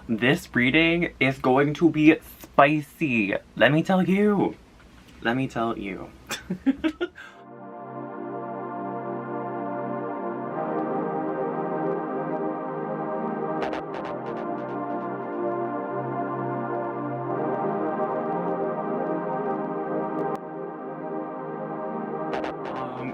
this reading is going to be spicy. Let me tell you. Let me tell you.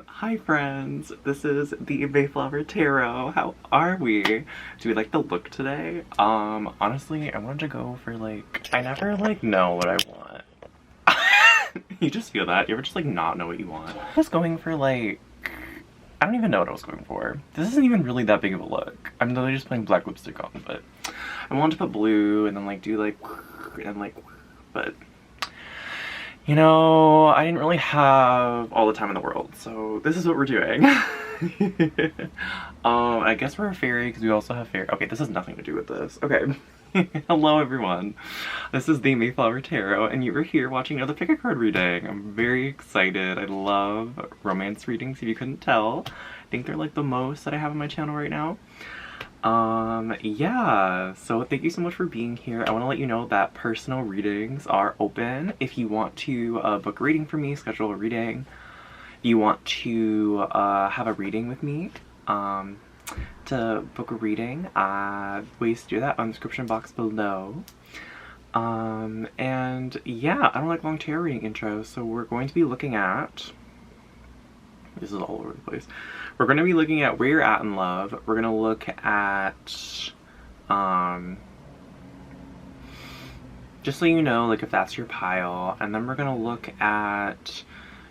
Hi friends, this is the Mayflower Tarot. How are we? Do we like the look today? Honestly, I wanted to go for like, I never like know what I want. You just feel that? You ever just like not know what you want? I was going for like, I don't even know what I was going for. This isn't even really that big of a look. I'm literally just putting black lipstick on, but I wanted to put blue and then like do like, and like, but you know, I didn't really have all the time in the world, so this is what we're doing. I guess we're a fairy because we also have fairy. Okay, this has nothing to do with this. Okay. Hello everyone. This is the Mayflower Tarot and you are here watching another pick a card reading. I'm very excited. I love romance readings if you couldn't tell. I think they're like the most that I have on my channel right now. Yeah, so thank you so much for being here. I want to let you know that personal readings are open. If you want to book a reading for me, schedule a reading, you want to have a reading with me, to book a reading, ways to do that on the description box below. And yeah, I don't like long tarot reading intros, so we're going to be looking at, this is all over the place. We're going to be looking at where you're at in love. We're going to look at, just so you know, like if that's your pile. And then we're going to look at,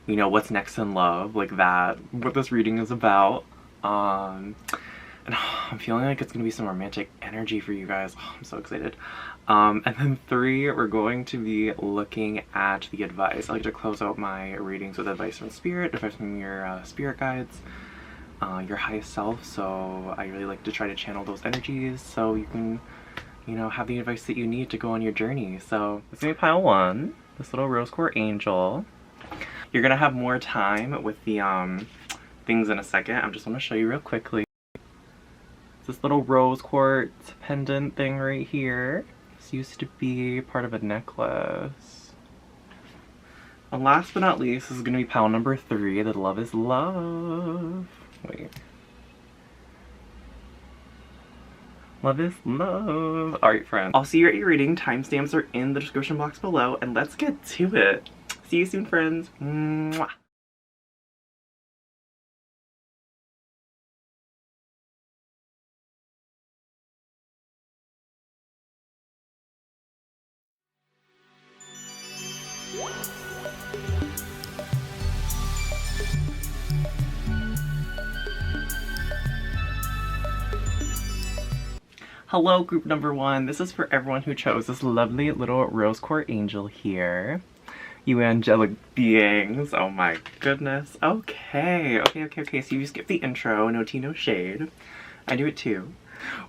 you know, what's next in love, like that, what this reading is about. And I'm feeling like it's going to be some romantic energy for you guys. Oh, I'm so excited. And then 3, we're going to be looking at the advice. I like to close out my readings with advice from spirit, advice from your spirit guides, your highest self. So I really like to try to channel those energies so you can, you know, have the advice that you need to go on your journey. So this is gonna be pile 1, this little rose quartz angel. You're gonna have more time with the things in a second. I'm just gonna show you real quickly. This little rose quartz pendant thing right here. This used to be part of a necklace. And last but not least, this is gonna be pile number 3, that love is love. Wait. Love is love. Alright friends, I'll see you at your reading. Timestamps are in the description box below, and let's get to it. See you soon friends. Mwah. Hello group number 1, this is for everyone who chose this lovely little rose quartz angel here. You angelic beings, oh my goodness. Okay, so you skipped the intro, no tea, no shade. I do it too.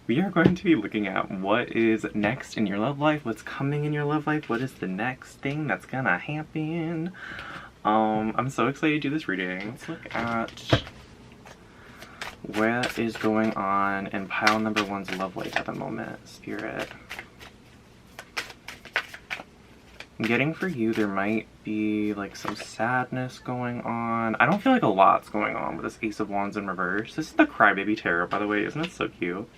We are going to be looking at what is next in your love life, what's coming in your love life, what is the next thing that's gonna happen. I'm so excited to do this reading. Let's look at what is going on in pile number 1's love life at the moment, spirit. I'm getting for you there might be like some sadness going on. I don't feel like a lot's going on with this Ace of Wands in reverse. This is the Crybaby Tarot, by the way. Isn't it so cute?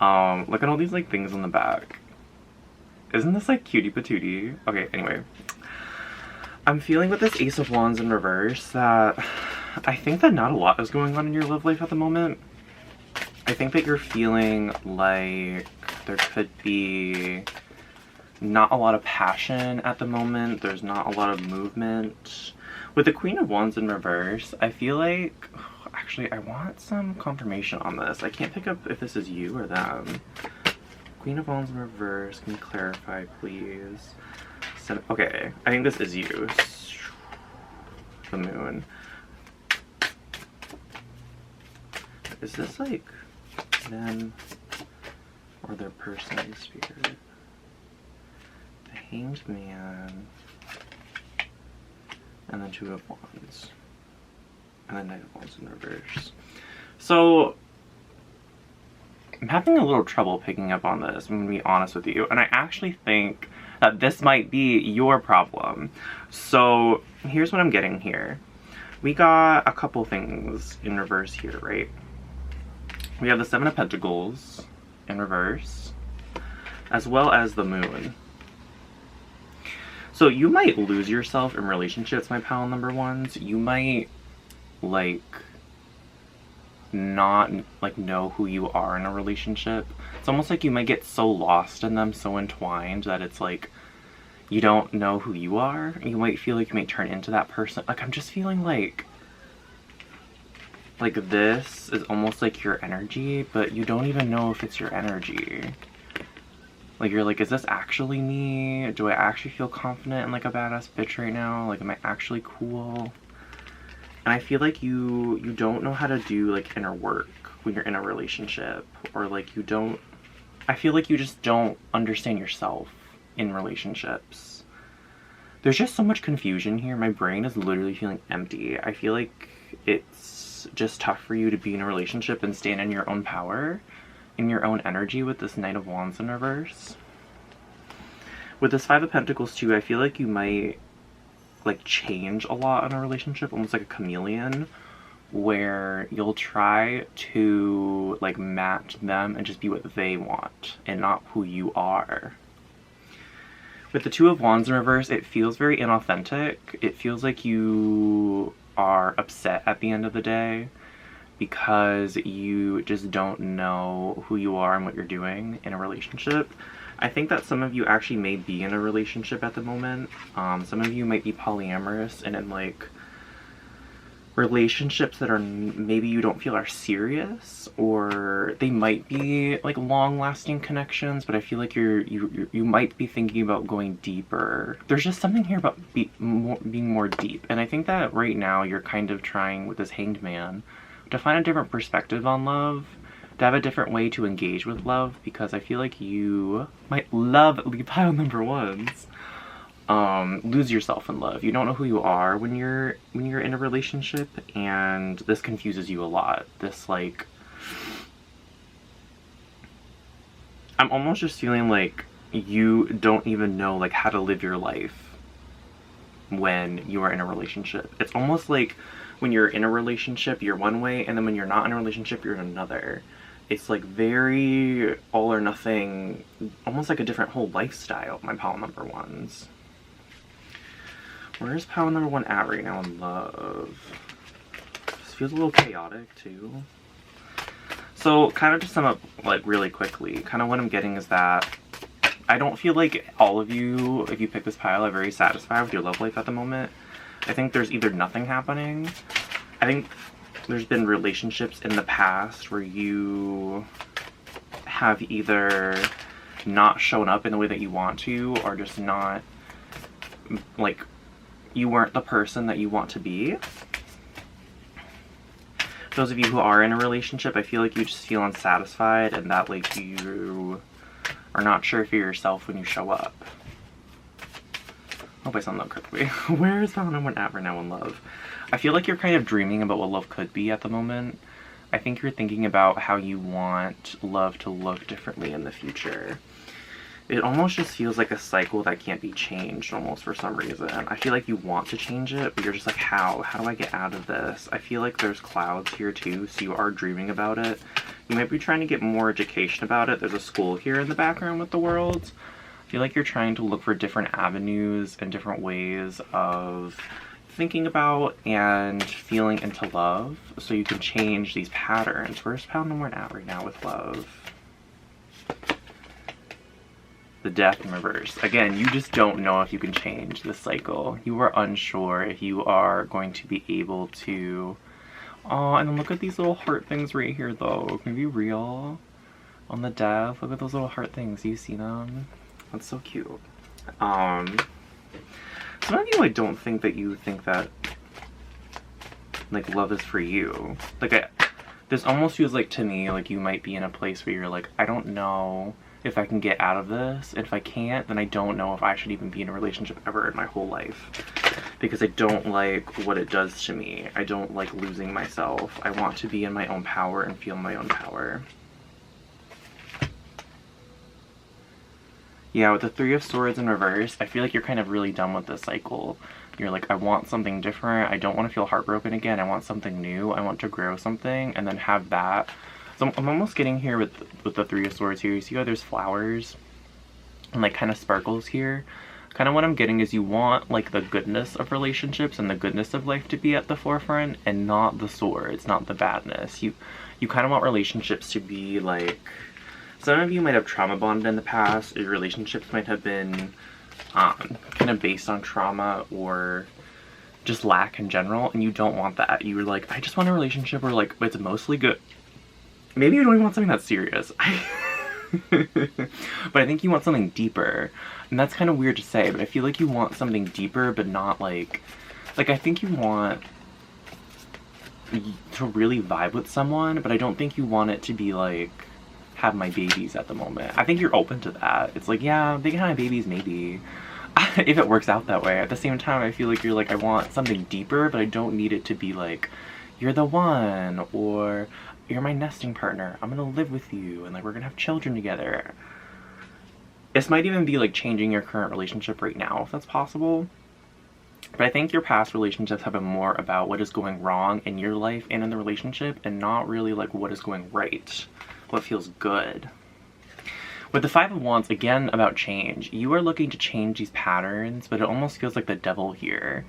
Look at all these like things on the back. Isn't this like cutie patootie? Okay, anyway. I'm feeling with this Ace of Wands in reverse that I think that not a lot is going on in your love life at the moment. I think that you're feeling like there could be not a lot of passion at the moment. There's not a lot of movement. With the Queen of Wands in reverse, I feel like, actually I want some confirmation on this. I can't pick up if this is you or them. Queen of Wands in reverse, can you clarify please? Okay, I think this is you. The moon. Is this like them or their person in spirit? The Hanged Man. And then 2 of Wands. And then Knight of Wands in reverse. So I'm having a little trouble picking up on this, I'm gonna be honest with you. And I actually think that this might be your problem. So here's what I'm getting here. We got a couple things in reverse here, right? We have the Seven of Pentacles in reverse, as well as the Moon. So you might lose yourself in relationships, my pal number ones. You might, like, not, like, know who you are in a relationship. It's almost like you might get so lost in them, so entwined, that it's like, you don't know who you are. You might feel like you may turn into that person. Like, I'm just feeling like this is almost like your energy, but you don't even know if it's your energy. Like, you're like, is this actually me? Do I actually feel confident and like a badass bitch right now? Like, am I actually cool? And I feel like you don't know how to do, like, inner work when you're in a relationship. Or, like, you don't... I feel like you just don't understand yourself in relationships. There's just so much confusion here. My brain is literally feeling empty. I feel like it's just tough for you to be in a relationship and stand in your own power, in your own energy with this Knight of Wands in reverse. With this Five of Pentacles too, I feel like you might, like, change a lot in a relationship, almost like a chameleon, where you'll try to, like, match them and just be what they want and not who you are. With the Two of Wands in reverse, it feels very inauthentic. It feels like you are upset at the end of the day because you just don't know who you are and what you're doing in a relationship. I think that some of you actually may be in a relationship at the moment. Some of you might be polyamorous and in, like, relationships that are maybe you don't feel are serious, or they might be, like, long-lasting connections, but I feel like you might be thinking about going deeper. There's just something here about being more deep, and I think that right now you're kind of trying with this Hanged Man to find a different perspective on love, to have a different way to engage with love, because I feel like you might love pile number ones. Lose yourself in love. You don't know who you are when you're in a relationship, and this confuses you a lot. This, like, I'm almost just feeling like you don't even know, like, how to live your life when you are in a relationship. It's almost like when you're in a relationship, you're one way, and then when you're not in a relationship, you're in another. It's, like, very all or nothing, almost like a different whole lifestyle, my pile number ones. Where's pile number one at right now in love? This feels a little chaotic, too. So, kind of to sum up, like, really quickly, kind of what I'm getting is that I don't feel like all of you, if you pick this pile, are very satisfied with your love life at the moment. I think there's either nothing happening. I think there's been relationships in the past where you have either not shown up in the way that you want to, or just not, like, you weren't the person that you want to be. Those of you who are in a relationship, I feel like you just feel unsatisfied and that, like, you are not sure if you're yourself when you show up. I hope I sound that correctly. Where is pile number one at right now in love? I feel like you're kind of dreaming about what love could be at the moment. I think you're thinking about how you want love to look differently in the future. It almost just feels like a cycle that can't be changed almost for some reason. I feel like you want to change it, but you're just like, how? How do I get out of this? I feel like there's clouds here too, so you are dreaming about it. You might be trying to get more education about it. There's a school here in the background with the world. I feel like you're trying to look for different avenues and different ways of thinking about and feeling into love so you can change these patterns. Where's pile number one at right now with love? The Death in reverse. Again, you just don't know if you can change this cycle. You are unsure if you are going to be able to... Oh, and then look at these little heart things right here, though. Can we be real? On the Death, look at those little heart things. Do you see them? That's so cute. Some of you, I don't think that you think that, like, love is for you. Like, this almost feels like, to me, like, you might be in a place where you're like, I don't know if I can get out of this. If I can't, then I don't know if I should even be in a relationship ever in my whole life. Because I don't like what it does to me. I don't like losing myself. I want to be in my own power and feel my own power. Yeah, with the Three of Swords in reverse, I feel like you're kind of really done with this cycle. You're like, I want something different. I don't want to feel heartbroken again. I want something new. I want to grow something and then have that. So I'm almost getting here with the Three of Swords here. You see how there's flowers and like kind of sparkles here? Kind of what I'm getting is you want like the goodness of relationships and the goodness of life to be at the forefront and not the swords, not the badness. You kind of want relationships to be like, some of you might have trauma bonded in the past, or your relationships might have been kind of based on trauma or just lack in general, and you don't want that. You're like, I just want a relationship where like it's mostly good. Maybe you don't even want something that's serious. But I think you want something deeper. And that's kind of weird to say, but I feel like you want something deeper, but not like I think you want to really vibe with someone, but I don't think you want it to be like, have my babies at the moment. I think you're open to that. It's like, yeah, they can have babies maybe. If it works out that way. At the same time, I feel like you're like, I want something deeper, but I don't need it to be like, you're the one, or you're my nesting partner. I'm gonna live with you, and like, we're gonna have children together. This might even be like changing your current relationship right now, if that's possible. But I think your past relationships have been more about what is going wrong in your life and in the relationship, and not really like what is going right, what feels good. With the Five of Wands, again, about change. You are looking to change these patterns, but it almost feels like the devil here.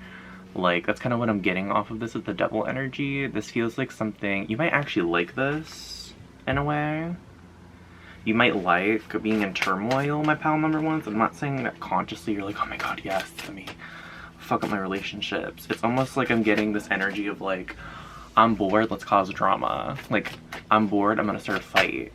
Like, that's kind of what I'm getting off of this, is the devil energy. This feels like something, you might actually like this, in a way. You might like being in turmoil, my pal number ones. I'm not saying that consciously you're like, oh my god, yes, let me fuck up my relationships. It's almost like I'm getting this energy of like, I'm bored, let's cause drama. Like, I'm bored, I'm gonna start a fight.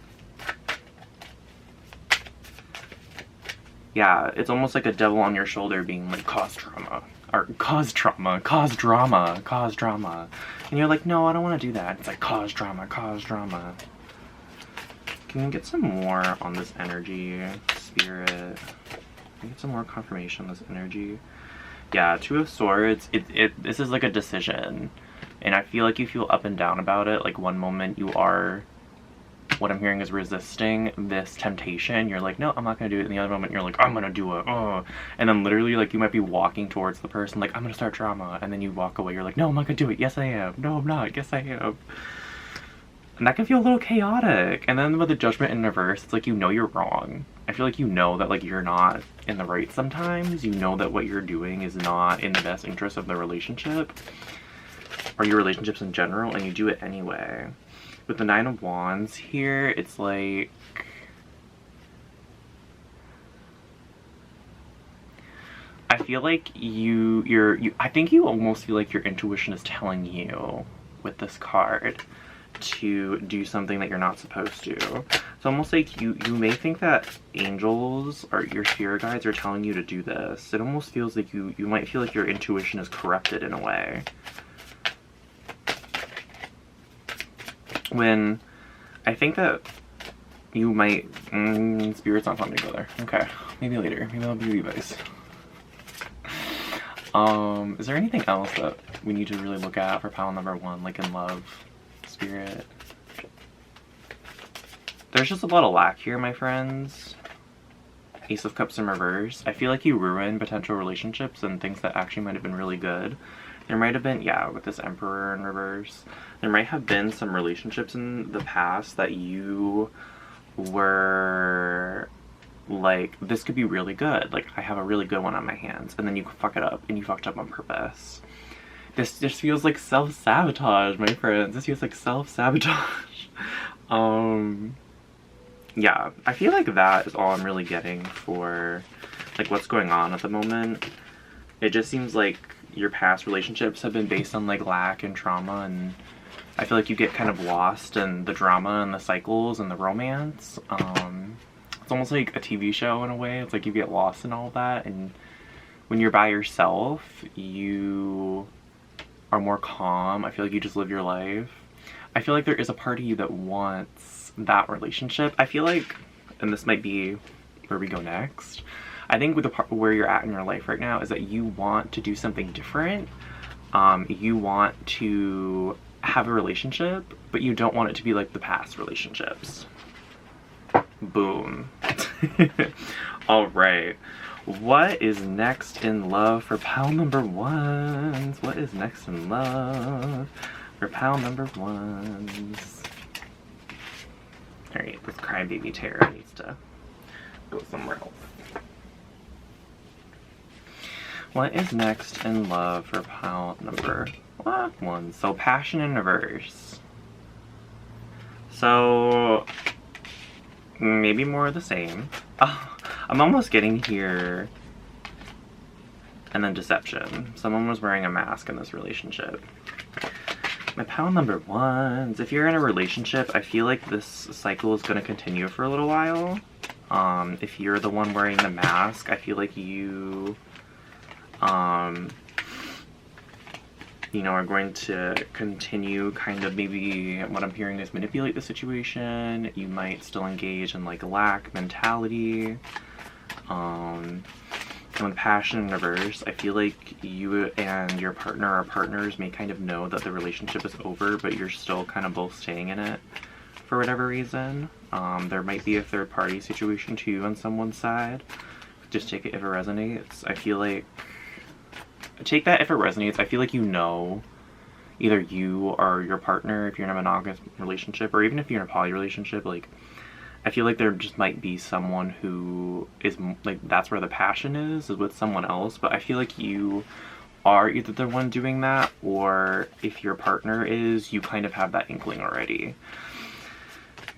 Yeah, it's almost like a devil on your shoulder being like, cause drama. Or cause trauma, cause drama, cause drama. And you're like, no, I don't want to do that. It's like, cause drama, cause drama. Can you get some more on this energy, Spirit? Can you get some more confirmation on this energy? Yeah, Two of Swords, this is like a decision. And I feel like you feel up and down about it. Like, one moment you are, what I'm hearing is resisting this temptation. You're like, no, I'm not gonna do it. And the other moment you're like, I'm gonna do it. Oh. And then literally, like, you might be walking towards the person like, I'm gonna start drama. And then you walk away. You're like, no, I'm not gonna do it. Yes, I am. No, I'm not. Yes, I am. And that can feel a little chaotic. And then with the Judgment in reverse, it's like, you know you're wrong. I feel like you know that, like, you're not in the right sometimes. You know that what you're doing is not in the best interest of the relationship. Or your relationships in general. And you do it anyway. With the Nine of Wands here, it's like, I feel like I think you almost feel like your intuition is telling you with this card to do something that you're not supposed to. It's almost like you may think that angels or your spirit guides are telling you to do this. It almost feels like you might feel like your intuition is corrupted in a way. When I think that you might, Spirit's not coming together. Okay, maybe later. Maybe I'll do you guys. Is there anything else that we need to really look at for pile number one, like in love, Spirit? There's just a lot of lack here, my friends. Ace of Cups in reverse. I feel like you ruin potential relationships and things that actually might have been really good. There might have been, yeah, with this Emperor in reverse, there might have been some relationships in the past that you were like, this could be really good. Like, I have a really good one on my hands. And then you fuck it up, and you fucked up on purpose. This just feels like self-sabotage, my friends. This feels like self-sabotage. Yeah, I feel like that is all I'm really getting for, like, what's going on at the moment. It just seems like your past relationships have been based on like lack and trauma, and I feel like you get kind of lost in the drama and the cycles and the romance. It's almost like a TV show in a way. It's like you get lost in all that, and when you're by yourself, you are more calm. I feel like you just live your life. I feel like there is a part of you that wants that relationship. I feel like, and this might be where we go next, I think with the part where you're at in your life right now is that you want to do something different. You want to have a relationship, but you don't want it to be like the past relationships. Boom. All right. What is next in love for pile number ones? What is next in love for pile number ones? All right, this Crybaby Tarot needs to go somewhere else. What is next in love for pile number one? So passion in reverse. So maybe more of the same. I'm almost getting here. And then deception. Someone was wearing a mask in this relationship. My pile number ones. If you're in a relationship, I feel like this cycle is going to continue for a little while. If you're the one wearing the mask, I feel like you know, are going to continue kind of, maybe what I'm hearing is manipulate the situation. You might still engage in like a lack mentality. And with passion in reverse, I feel like you and your partner or partners may kind of know that the relationship is over, but you're still kind of both staying in it for whatever reason. There might be a third party situation too on someone's side. Just take it if it resonates. I feel like take that if it resonates. I feel like, you know, either you or your partner, if you're in a monogamous relationship, or even if you're in a poly relationship, like, I feel like there just might be someone who is, like, that's where the passion is with someone else, but I feel like you are either the one doing that, or if your partner is, you kind of have that inkling already.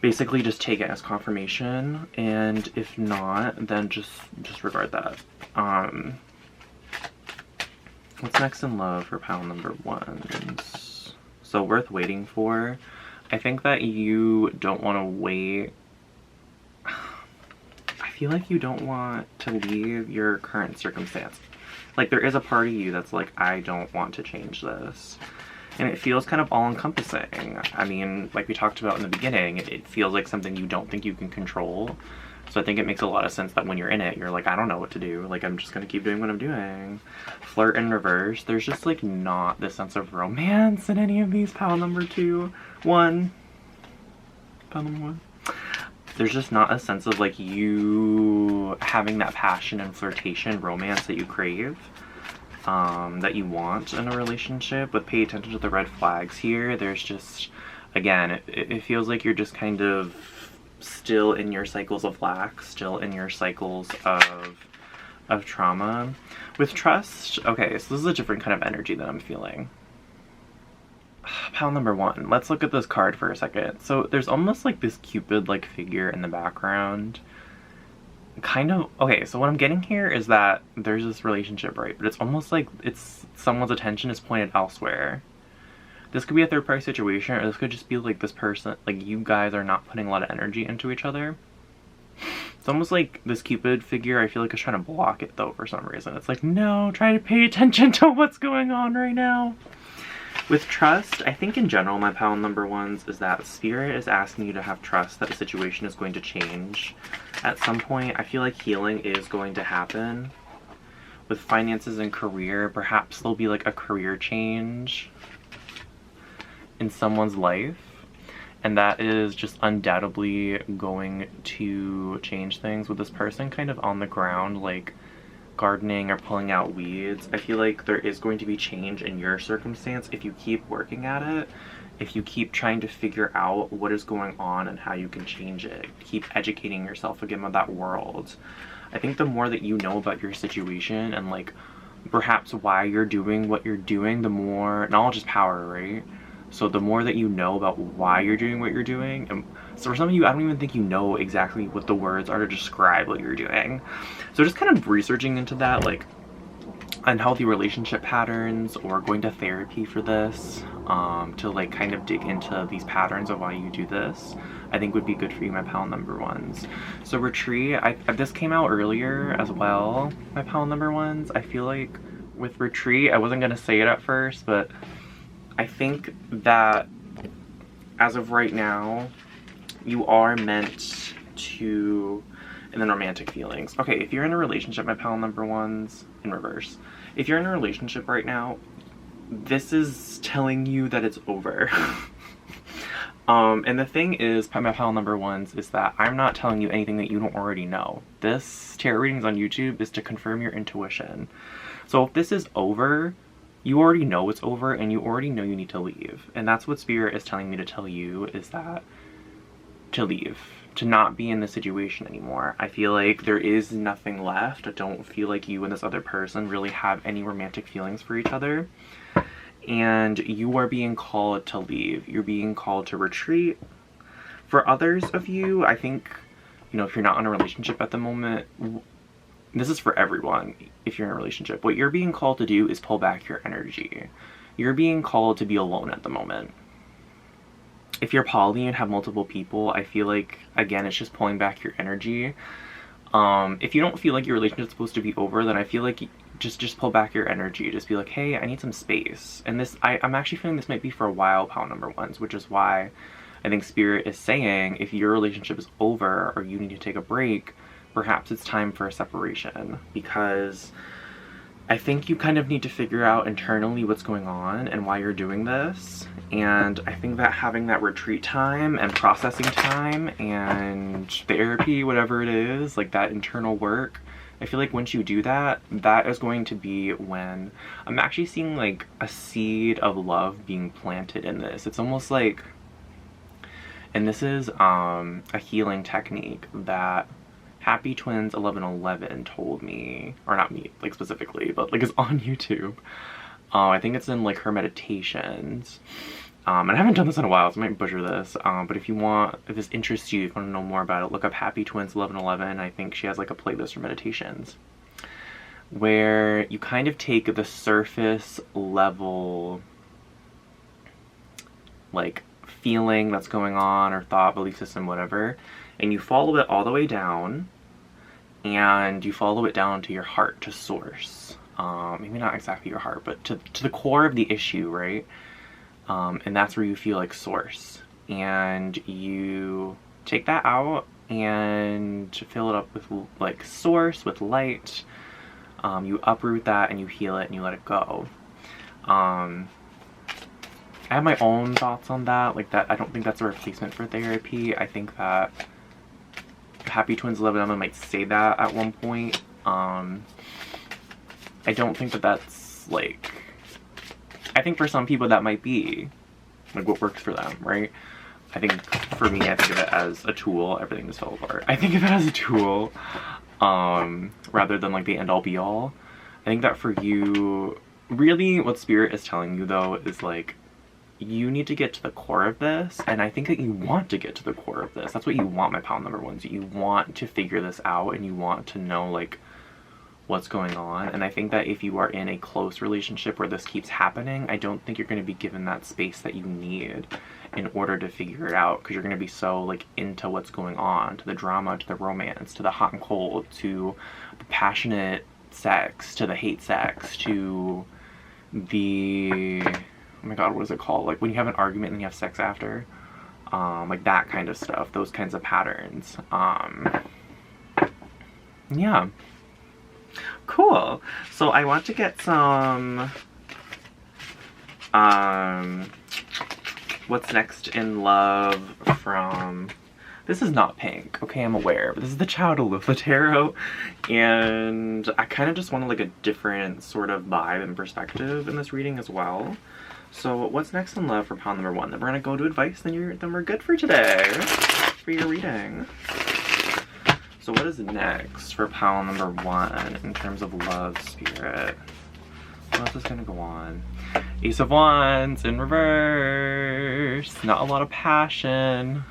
Basically, just take it as confirmation, and if not, then just disregard that. What's next in love for pile number ones? So worth waiting for. I think that you don't want to wait. I feel like you don't want to leave your current circumstance. Like, there is a part of you that's like, I don't want to change this. And it feels kind of all-encompassing. I mean, like we talked about in the beginning, it feels like something you don't think you can control. So I think it makes a lot of sense that when you're in it, you're like, I don't know what to do. Like, I'm just gonna keep doing what I'm doing. Flirt in reverse. There's just, like, not the sense of romance in any of these. Pile number one. Pile number one. There's just not a sense of, like, you having that passion and flirtation, romance that you crave. That you want in a relationship. But pay attention to the red flags here. There's just, again, it feels like you're just kind of still in your cycles of lack, still in your cycles of trauma. With trust, okay, so this is a different kind of energy that I'm feeling. Pile number one. Let's look at this card for a second. So there's almost like this Cupid-like figure in the background. Kind of, okay, so what I'm getting here is that there's this relationship, right? But it's almost like it's someone's attention is pointed elsewhere. This could be a third-party situation, or this could just be like this person, like you guys are not putting a lot of energy into each other. It's almost like this Cupid figure, I feel like is trying to block it though for some reason. It's like, no, try to pay attention to what's going on right now. With trust, I think in general my pile number ones is that Spirit is asking you to have trust that a situation is going to change. At some point, I feel like healing is going to happen. With finances and career, perhaps there'll be like a career change in someone's life, and that is just undoubtedly going to change things with this person kind of on the ground, like gardening or pulling out weeds. I feel like there is going to be change in your circumstance if you keep working at it, if you keep trying to figure out what is going on and how you can change it, keep educating yourself again about that world. I think the more that you know about your situation and like perhaps why you're doing what you're doing, the more knowledge is power, right? So the more that you know about why you're doing what you're doing, and so for some of you, I don't even think you know exactly what the words are to describe what you're doing. So just kind of researching into that, like unhealthy relationship patterns, or going to therapy for this, to like kind of dig into these patterns of why you do this, I think would be good for you, my pile number ones. So retreat, this came out earlier as well, my pile number ones. I feel like with retreat, I wasn't gonna say it at first, but I think that as of right now, you are meant to, and then romantic feelings. Okay, if you're in a relationship, my pile number ones, in reverse. If you're in a relationship right now, this is telling you that it's over. And the thing is, my pile number ones, is that I'm not telling you anything that you don't already know. This tarot readings on YouTube is to confirm your intuition. So if this is over, you already know it's over and you already know you need to leave. And that's what Spirit is telling me to tell you, is that to leave. To not be in this situation anymore. I feel like there is nothing left. I don't feel like you and this other person really have any romantic feelings for each other. And you are being called to leave. You're being called to retreat. For others of you, I think, you know, if you're not in a relationship at the moment, this is for everyone. If you're in a relationship, what you're being called to do is pull back your energy. You're being called to be alone at the moment. If you're poly and have multiple people, I feel like, again, it's just pulling back your energy. If you don't feel like your relationship's supposed to be over, then I feel like just pull back your energy. Just be like, hey, I need some space. And this, I'm actually feeling this might be for a while, pile number ones, which is why I think Spirit is saying if your relationship is over or you need to take a break, perhaps it's time for a separation. Because I think you kind of need to figure out internally what's going on and why you're doing this. And I think that having that retreat time and processing time and therapy, whatever it is, like that internal work, I feel like once you do that, that is going to be when I'm actually seeing like a seed of love being planted in this. It's almost like, and this is a healing technique that Happy Twins 1111 told me, or not me, like specifically, but like it's on YouTube. I think it's in like her meditations. And I haven't done this in a while, so I might butcher this. But if you want, if this interests you, if you want to know more about it, look up Happy Twins 1111. I think she has like a playlist for meditations where you kind of take the surface level, like feeling that's going on, or thought, belief system, whatever, and you follow it all the way down, and you follow it down to your heart, to source. Maybe not exactly your heart, but to the core of the issue, right? And that's where you feel like source. And you take that out and fill it up with like source, with light. You uproot that and you heal it and you let it go. I have my own thoughts on that. Like that, I don't think that's a replacement for therapy. I think that Happy Twins 11 might say that at one point. I don't think that that's like, I think for some people that might be like what works for them, right? I think for me, I think of it as a tool. Everything just fell apart. I think of it as a tool, rather than like the end all be all. I think that for you, really what Spirit is telling you though is like, you need to get to the core of this, and I think that you want to get to the core of this. That's what you want, my pile number ones. You want to figure this out, and you want to know like what's going on. And I think that if you are in a close relationship where this keeps happening, I don't think you're going to be given that space that you need in order to figure it out, because you're going to be so like into what's going on, to the drama, to the romance, to the hot and cold, to the passionate sex, to the hate sex, to the, oh my god, what is it called? Like when you have an argument and you have sex after. Like that kind of stuff, those kinds of patterns. Yeah. Cool. So I want to get some, what's next in love from, this is not pink, okay, I'm aware, but this is the Child of Litha Tarot, and I kind of just wanted like a different sort of vibe and perspective in this reading as well. So what's next in love for pile number one? Then we're gonna go to advice, then we're good for today, for your reading. So what is next for pile number one in terms of love, Spirit? What else is gonna go on? Ace of Wands in reverse. Not a lot of passion.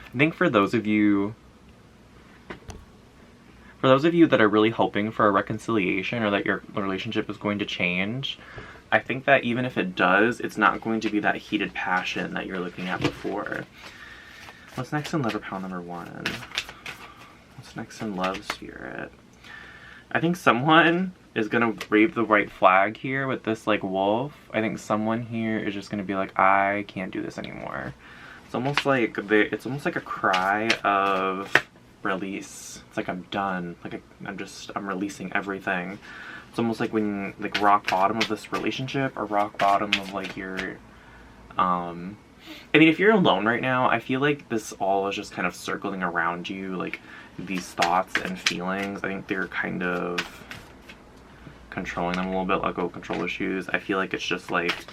I think for those of you that are really hoping for a reconciliation, or that your relationship is going to change, I think that even if it does, it's not going to be that heated passion that you're looking at before. What's next in love for pile number one? What's next in love, Spirit? I think someone is gonna wave the white flag here with this like wolf. I think someone here is just gonna be like, I can't do this anymore. It's almost like a cry of release. It's like I'm done. Like I'm releasing everything. It's almost like when like rock bottom of this relationship, or rock bottom of like your I mean, if you're alone right now, I feel like this all is just kind of circling around you, like these thoughts and feelings. I think they're kind of controlling them a little bit, let go of control issues. I feel like it's just like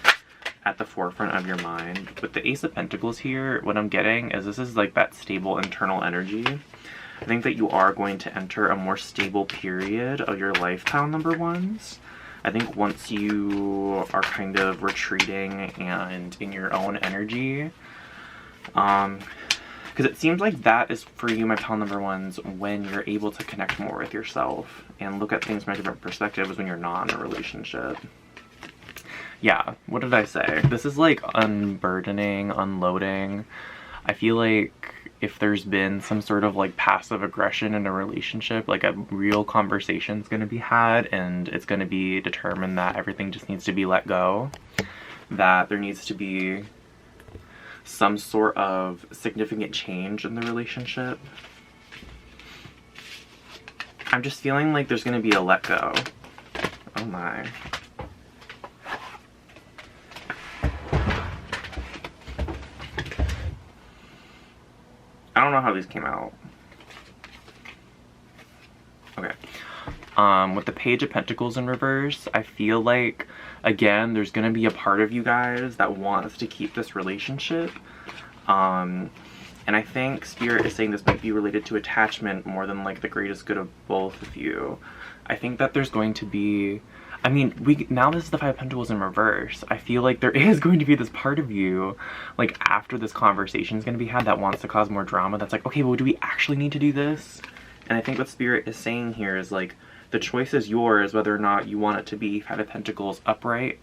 at the forefront of your mind. With the Ace of Pentacles here, what I'm getting is this is like that stable internal energy. I think that you are going to enter a more stable period of your life, pile number ones. I think once you are kind of retreating and in your own energy, because it seems like that is for you, my pile number ones, when you're able to connect more with yourself and look at things from a different perspective is when you're not in a relationship. Yeah, what did I say? This is like unburdening, unloading. I feel like if there's been some sort of like passive aggression in a relationship, like a real conversation is going to be had, and it's going to be determined that everything just needs to be let go, that there needs to be some sort of significant change in the relationship. I'm just feeling like there's going to be a let go. Oh my. I don't know how these came out. Okay. With the Page of Pentacles in reverse, I feel like, again, there's gonna be a part of you guys that wants to keep this relationship. And I think Spirit is saying this might be related to attachment more than like the greatest good of both of you. I think that there's going to be, I mean, now this is the Five of Pentacles in reverse. I feel like there is going to be this part of you, like after this conversation is going to be had, that wants to cause more drama. That's like, okay, well, do we actually need to do this? And I think what Spirit is saying here is like, the choice is yours whether or not you want it to be Five of Pentacles upright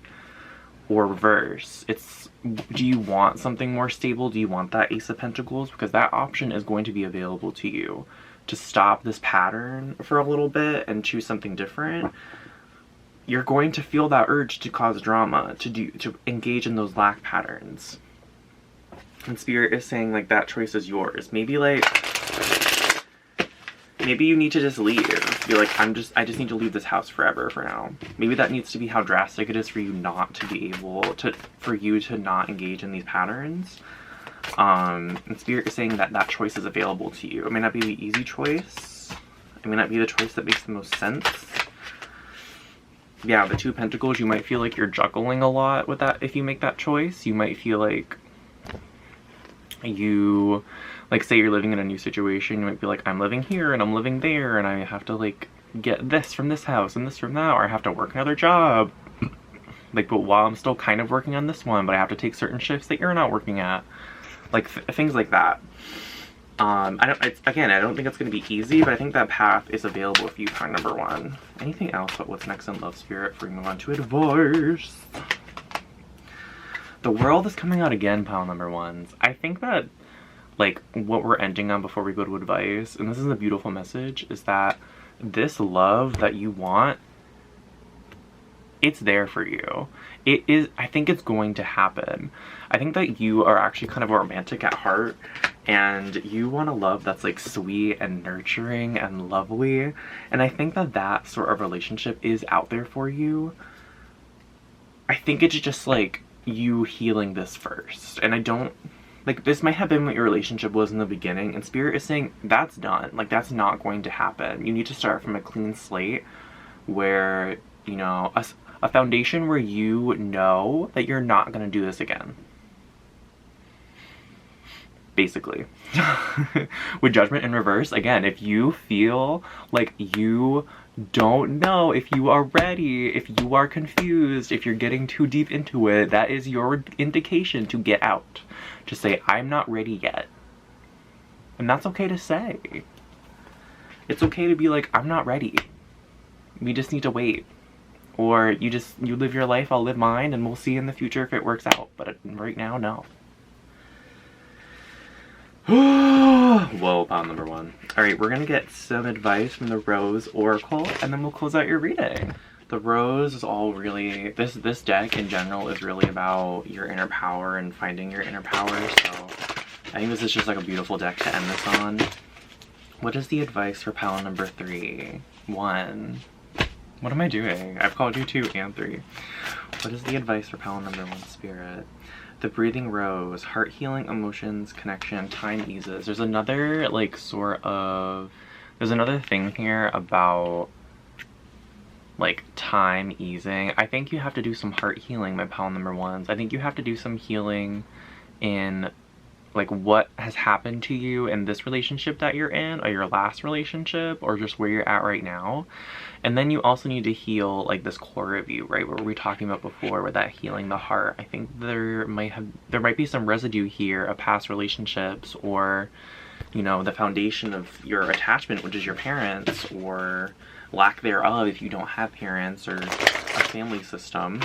or reverse. It's, do you want something more stable? Do you want that Ace of Pentacles? Because that option is going to be available to you to stop this pattern for a little bit and choose something different. You're going to feel that urge to cause drama, to engage in those lack patterns. And Spirit is saying like that choice is yours. Maybe like, maybe you need to just leave. Be like, I just need to leave this house forever for now. Maybe that needs to be how drastic it is for you not to be able to, for you to not engage in these patterns. And Spirit is saying that that choice is available to you. It may not be the easy choice. It may not be the choice that makes the most sense. Yeah, the Two of Pentacles, you might feel like you're juggling a lot with that if you make that choice. You might feel like you, like say you're living in a new situation, you might be like, I'm living here and I'm living there and I have to like get this from this house and this from that, or I have to work another job. Like, but while I'm still kind of working on this one, but I have to take certain shifts that you're not working at. Like things like that. I don't think it's going to be easy, but I think that path is available if you find number one. Anything else but what's next in love, Spirit, before we move on to advice? The World is coming out again, pile number ones. I think that, like, what we're ending on before we go to advice, and this is a beautiful message, is that this love that you want, it's there for you. It is, I think it's going to happen. I think that you are actually kind of romantic at heart, and you want a love that's like sweet and nurturing and lovely. And I think that that sort of relationship is out there for you. I think it's just like you healing this first. And I don't, like, this might have been what your relationship was in the beginning, and Spirit is saying that's done. Like, that's not going to happen. You need to start from a clean slate where, you know, a foundation where you know that you're not going to do this again. Basically. With Judgment in reverse, again, if you feel like you don't know if you are ready, if you are confused, if you're getting too deep into it, that is your indication to get out. Just say, I'm not ready yet. And that's okay to say. It's okay to be like, I'm not ready. We just need to wait. Or you live your life, I'll live mine, and we'll see in the future if it works out. But right now, no. Whoa, pile number one. Alright, we're gonna get some advice from the Roze Oracle, and then we'll close out your reading. The Roze is all really, this deck in general is really about your inner power and finding your inner power, so I think this is just like a beautiful deck to end this on. What is the advice for pile number 3? 1. What am I doing? I've called you 2 and 3. What is the advice for pile number 1, Spirit? The breathing rose, heart healing, emotions, connection, time eases. There's another like there's another thing here about like time easing. I think you have to do some heart healing, my pal number ones. I think you have to do some healing in like what has happened to you in this relationship that you're in, or your last relationship, or just where you're at right now. And then you also need to heal like this core of you, right? What were we talking about before with that healing the heart? I think there might be some residue here of past relationships, or you know, the foundation of your attachment, which is your parents, or lack thereof if you don't have parents or a family system.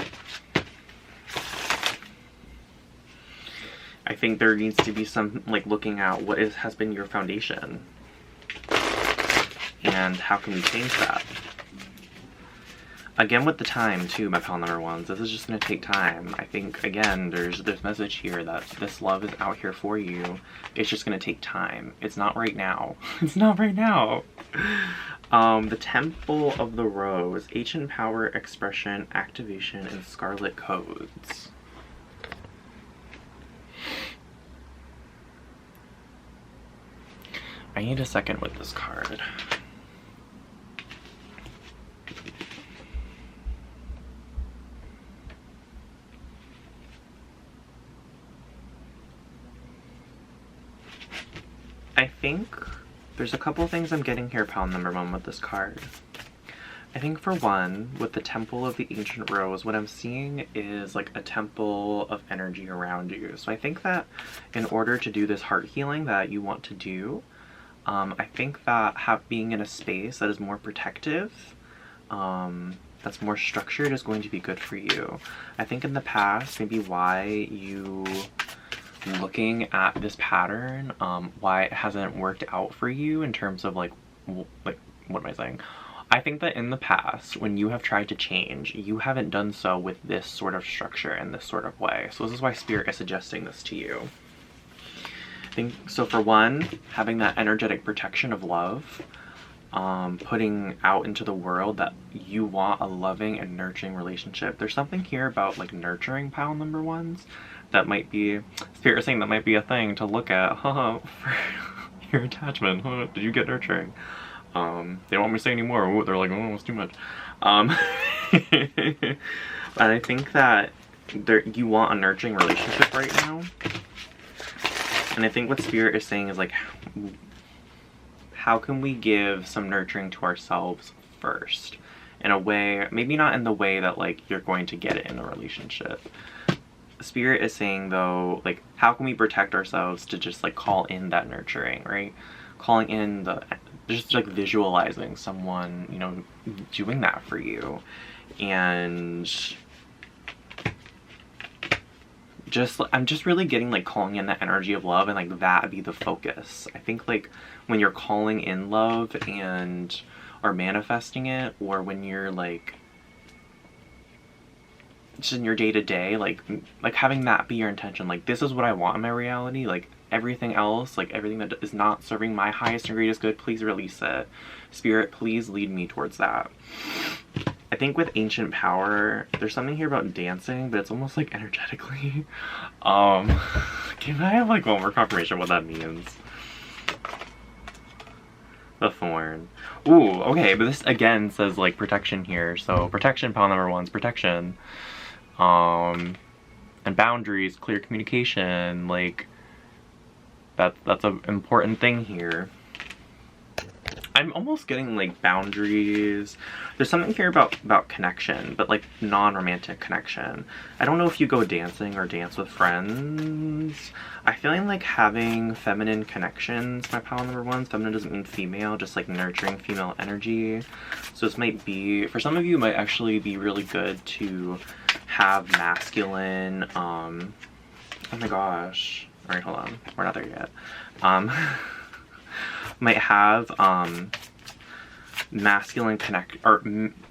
I think there needs to be some like looking at what has been your foundation and how can we change that. Again with the time too, my pal number ones, this is just going to take time. I think again there's this message here that this love is out here for you. It's just going to take time. It's not right now. It's not right now. The Temple of the Rose, ancient power, expression, activation, and scarlet codes. I need a second with this card. I think there's a couple things I'm getting here, pal number one, with this card. I think for one, with the Temple of the Ancient Rose, what I'm seeing is like a temple of energy around you. So I think that in order to do this heart healing that you want to do, I think that being in a space that is more protective, that's more structured, is going to be good for you. I think in the past, maybe why you looking at this pattern, why it hasn't worked out for you in terms of like what am I saying? I think that in the past, when you have tried to change, you haven't done so with this sort of structure and this sort of way. So this is why Spirit is suggesting this to you. So for one, having that energetic protection of love, putting out into the world that you want a loving and nurturing relationship. There's something here about like nurturing, pal number ones, that might be, Spirit is saying that might be a thing to look at, for your attachment. Did you get nurturing? They don't want me to say anymore. Ooh, they're like, oh, it's too much. And I think that you want a nurturing relationship right now. And I think what Spirit is saying is like, how can we give some nurturing to ourselves first? In a way, maybe not in the way that like you're going to get it in a relationship. Spirit is saying though, like, how can we protect ourselves to just like call in that nurturing, right? Calling in just like visualizing someone, you know, doing that for you. And I'm just really getting like calling in that energy of love, and like that be the focus. I think like when you're calling in love and or manifesting it, or when you're like just in your day-to-day, like having that be your intention, like this is what I want in my reality, like everything else, like everything that is not serving my highest and greatest good, please release it. Spirit, please lead me towards that. I think with ancient power, there's something here about dancing, but it's almost like energetically. Can I have like one more confirmation of what that means? The thorn. Ooh, okay, but this again says like protection here. So protection, pile number one's protection. And boundaries, clear communication, like that's an important thing here. I'm almost getting like boundaries. There's something here about connection, but like non-romantic connection. I don't know if you go dancing or dance with friends. I feel like having feminine connections, my pile number one. Feminine doesn't mean female, just like nurturing female energy. So this might be, for some of you, it might actually be really good to have masculine, oh my gosh. All right, hold on. We're not there yet. Might have masculine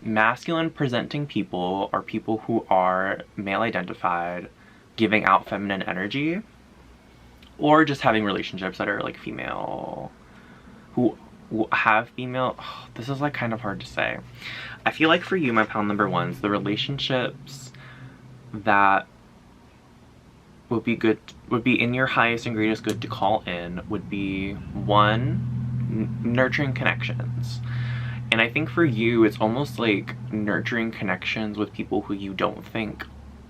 masculine presenting people, or people who are male identified giving out feminine energy, or just having relationships that are like female, who have female, this is like kind of hard to say. I feel like for you, my pal number ones, the relationships that would be in your highest and greatest good to call in would be one, nurturing connections. And I think for you, it's almost like nurturing connections with people who you don't think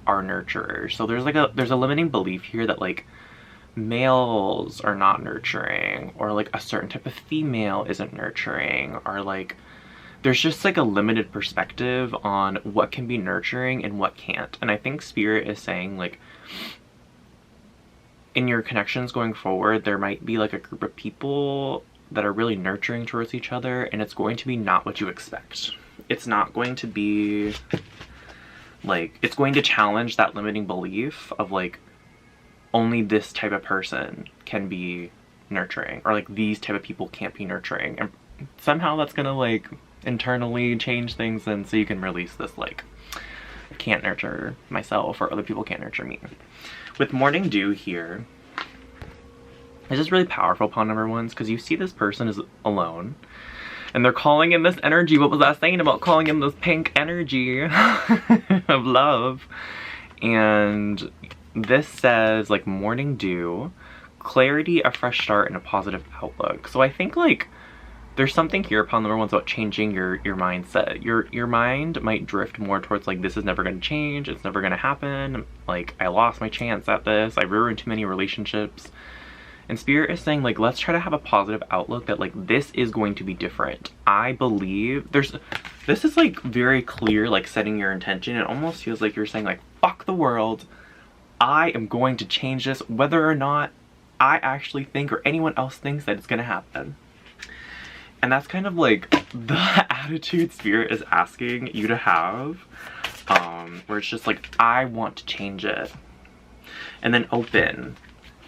are nurturers. So there's a limiting belief here that like males are not nurturing, or like a certain type of female isn't nurturing, or like there's just like a limited perspective on what can be nurturing and what can't. And I think Spirit is saying like in your connections going forward, there might be like a group of people that are really nurturing towards each other, and it's going to be not what you expect. It's not going to be like, it's going to challenge that limiting belief of like only this type of person can be nurturing, or like these type of people can't be nurturing, and somehow that's gonna like internally change things, and so you can release this like, I can't nurture myself or other people can't nurture me. With Morning Dew here, this is really powerful, pawn number ones, because you see this person is alone and they're calling in this energy. What was I saying about calling in this pink energy of love? And this says like Morning Dew, clarity, a fresh start, and a positive outlook. So I think like there's something here upon number ones about changing your mindset. Your mind might drift more towards like, this is never going to change, it's never going to happen, like I lost my chance at this, I ruined too many relationships. And Spirit is saying like, let's try to have a positive outlook that like this is going to be different. I believe this is like very clear, like setting your intention. It almost feels like you're saying like, fuck the world, I am going to change this whether or not I actually think or anyone else thinks that it's gonna happen. And that's kind of like the attitude Spirit is asking you to have, where it's just like, I want to change it. And then open.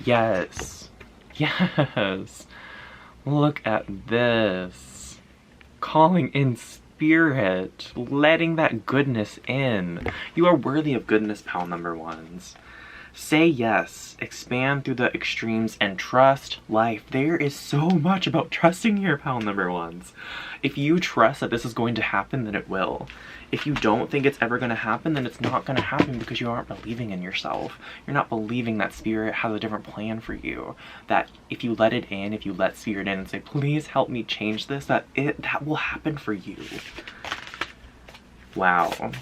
Yes. Yes. Look at this. Calling in Spirit. Letting that goodness in. You are worthy of goodness, pal number ones. Say yes, expand through the extremes, and trust life. There is so much about trusting here, pal number ones. If you trust that this is going to happen, then it will. If you don't think it's ever going to happen, then it's not going to happen, because you aren't believing in yourself. You're not believing that Spirit has a different plan for you. That if you let it in, if you let Spirit in and say, please help me change this, that will happen for you. Wow.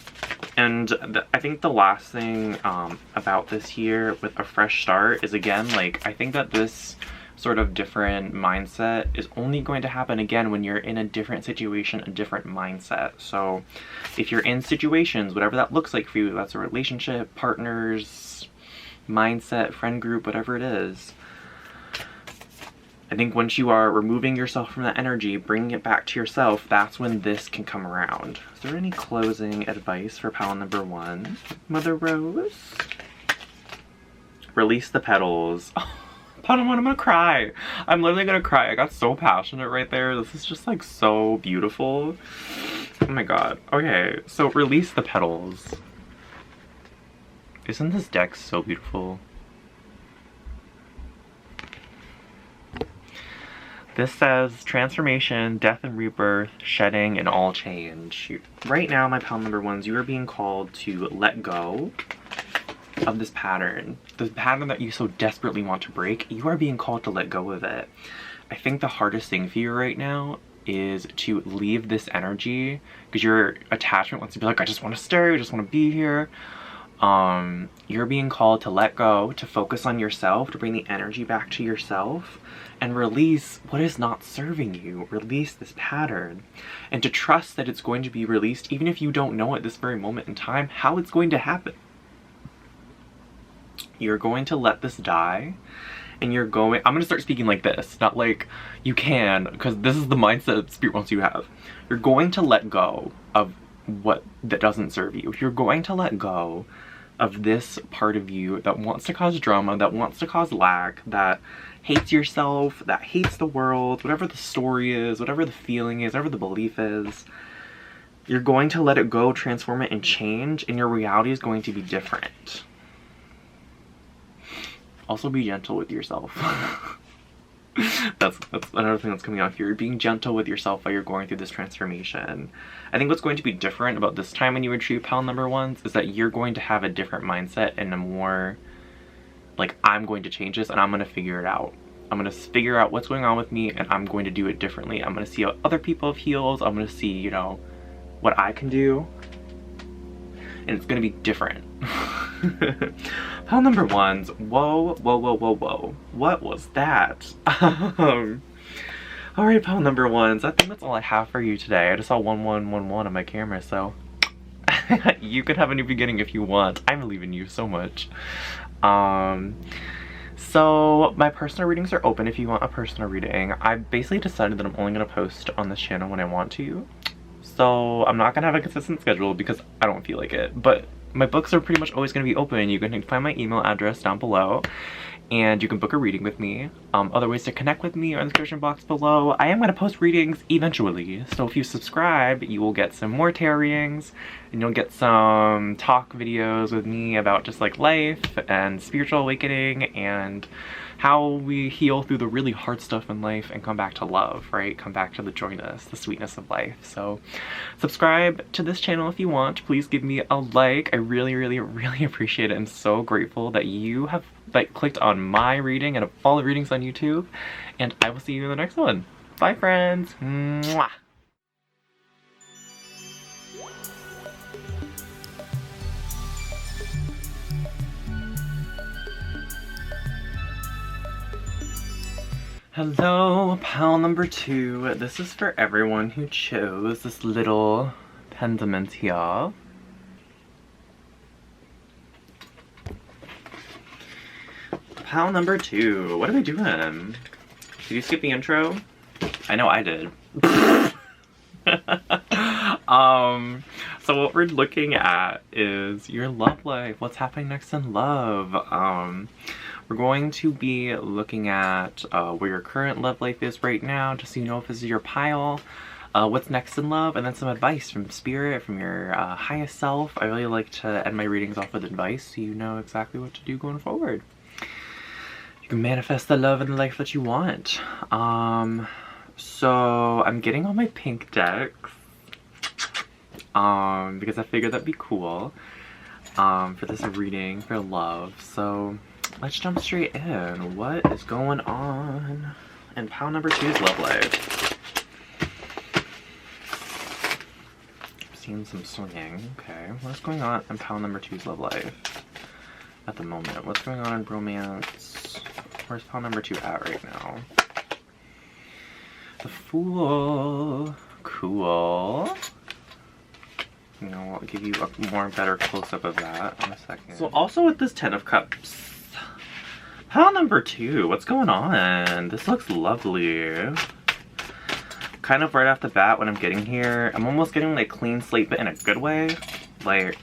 And I think the last thing about this here with a fresh start is, again, like, I think that this sort of different mindset is only going to happen again when you're in a different situation, a different mindset. So if you're in situations, whatever that looks like for you, that's a relationship, partners, mindset, friend group, whatever it is, I think once you are removing yourself from that energy, bringing it back to yourself, that's when this can come around. Is there any closing advice for pal number one, Mother Rose? Release the petals. Oh, pal number one, I'm gonna cry. I'm literally gonna cry. I got so passionate right there. This is just like so beautiful. Oh my god. Okay, so release the petals. Isn't this deck so beautiful? This says transformation, death and rebirth, shedding, and all change. Right now, my pal number ones, you are being called to let go of this pattern. The pattern that you so desperately want to break, you are being called to let go of it. I think the hardest thing for you right now is to leave this energy, because your attachment wants to be like, I just want to stay, I just want to be here. You're being called to let go, to focus on yourself, to bring the energy back to yourself, and release what is not serving you. Release this pattern, and to trust that it's going to be released, even if you don't know at this very moment in time how it's going to happen. You're going to let this die, and I'm going to start speaking like this, not like you can, because this is the mindset Spirit wants you to have. You're going to let go of what that doesn't serve you. You're going to let go of this part of you that wants to cause drama, that wants to cause lack, that hates yourself, that hates the world, whatever the story is, whatever the feeling is, whatever the belief is. You're going to let it go, transform it, and change, and your reality is going to be different. Also be gentle with yourself. That's another thing that's coming out here. You're being gentle with yourself while you're going through this transformation. I think what's going to be different about this time when you retrieve pal number ones is that you're going to have a different mindset and a more Like, I'm going to change this and I'm going to figure it out. I'm going to figure out what's going on with me and I'm going to do it differently. I'm going to see how other people have healed. I'm going to see, you know, what I can do. And it's going to be different. Pile number ones. Whoa, whoa, whoa, whoa, whoa. What was that? Alright, pile number ones. I think that's all I have for you today. I just saw 1111 on my camera, so you could have a new beginning if you want. I believe in you so much. So my personal readings are open if you want a personal reading. I basically decided that I'm only going to post on this channel when I want to. So I'm not going to have a consistent schedule because I don't feel like it. But my books are pretty much always going to be open. You can find my email address down below. And you can book a reading with me. Other ways to connect with me are in the description box below. I am going to post readings eventually. So if you subscribe, you will get some more tarot readings. And you'll get some talk videos with me about just like life and spiritual awakening and how we heal through the really hard stuff in life and come back to love, right? Come back to the joyness, the sweetness of life. So subscribe to this channel if you want. Please give me a like. I really, really, really appreciate it. I'm so grateful that you have like clicked on my reading and follow readings on YouTube. And I will see you in the next one. Bye, friends. Mwah. Hello, pile number 2. This is for everyone who chose this little pendant here. Pile number 2. What are we doing? Did you skip the intro? I know I did. So what we're looking at is your love life. What's happening next in love? We're going to be looking at where your current love life is right now, just so you know if this is your pile. What's next in love, and then some advice from spirit, from your highest self. I really like to end my readings off with advice so you know exactly what to do going forward. You can manifest the love and the life that you want. So I'm getting all my pink decks because I figured that'd be cool for this reading for love. So let's jump straight in. What is going on in pile number 2's love life? I'm seeing some swinging. Okay, what's going on in pile number 2's love life at the moment? What's going on in romance? Where's pile number 2 at right now? The Fool. Cool. You know, I'll give you a more better close-up of that in a second. So also with this 10 of Cups, pile number 2, what's going on? This looks lovely. Kind of right off the bat when I'm getting here, I'm almost getting like clean slate, but in a good way. Like,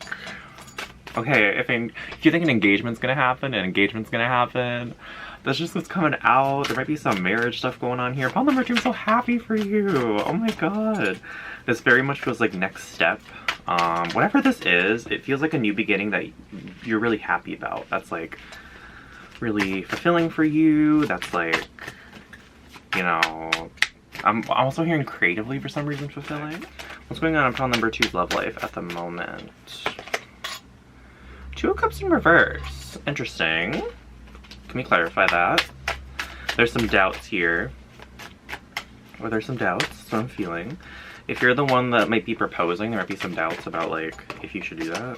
okay, if you think an engagement's gonna happen, that's just what's coming out. There might be some marriage stuff going on here. Pile number 2, I'm so happy for you. Oh my god. This very much feels like next step. Whatever this is, it feels like a new beginning that you're really happy about. That's like really fulfilling for you. That's like, you know, I'm also hearing creatively for some reason fulfilling. What's going on in pile number 2's love life at the moment? 2 of Cups in reverse. Interesting. Can we clarify that? There's some doubts here. Or there's some doubts, that's what I'm feeling. If you're the one that might be proposing, there might be some doubts about like if you should do that.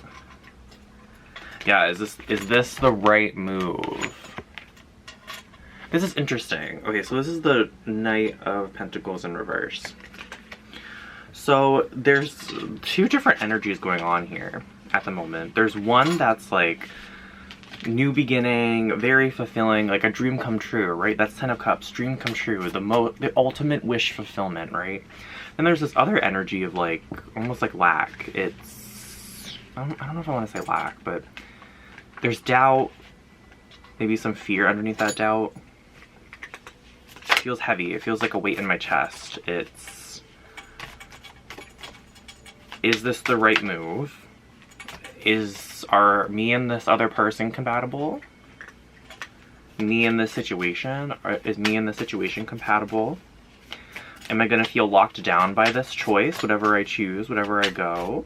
Yeah, is this the right move? This is interesting. Okay, so this is the Knight of Pentacles in reverse. So there's 2 different energies going on here at the moment. There's one that's like new beginning, very fulfilling, like a dream come true, right? That's 10 of Cups, dream come true, the ultimate wish fulfillment, right? And there's this other energy of like, almost like lack. It's, I don't know if I want to say lack, but there's doubt, maybe some fear underneath that doubt. It feels heavy, it feels like a weight in my chest. It's, is this the right move? Are me and this other person compatible? Me and this situation? Is me and this situation compatible? Am I gonna feel locked down by this choice, whatever I choose, whatever I go?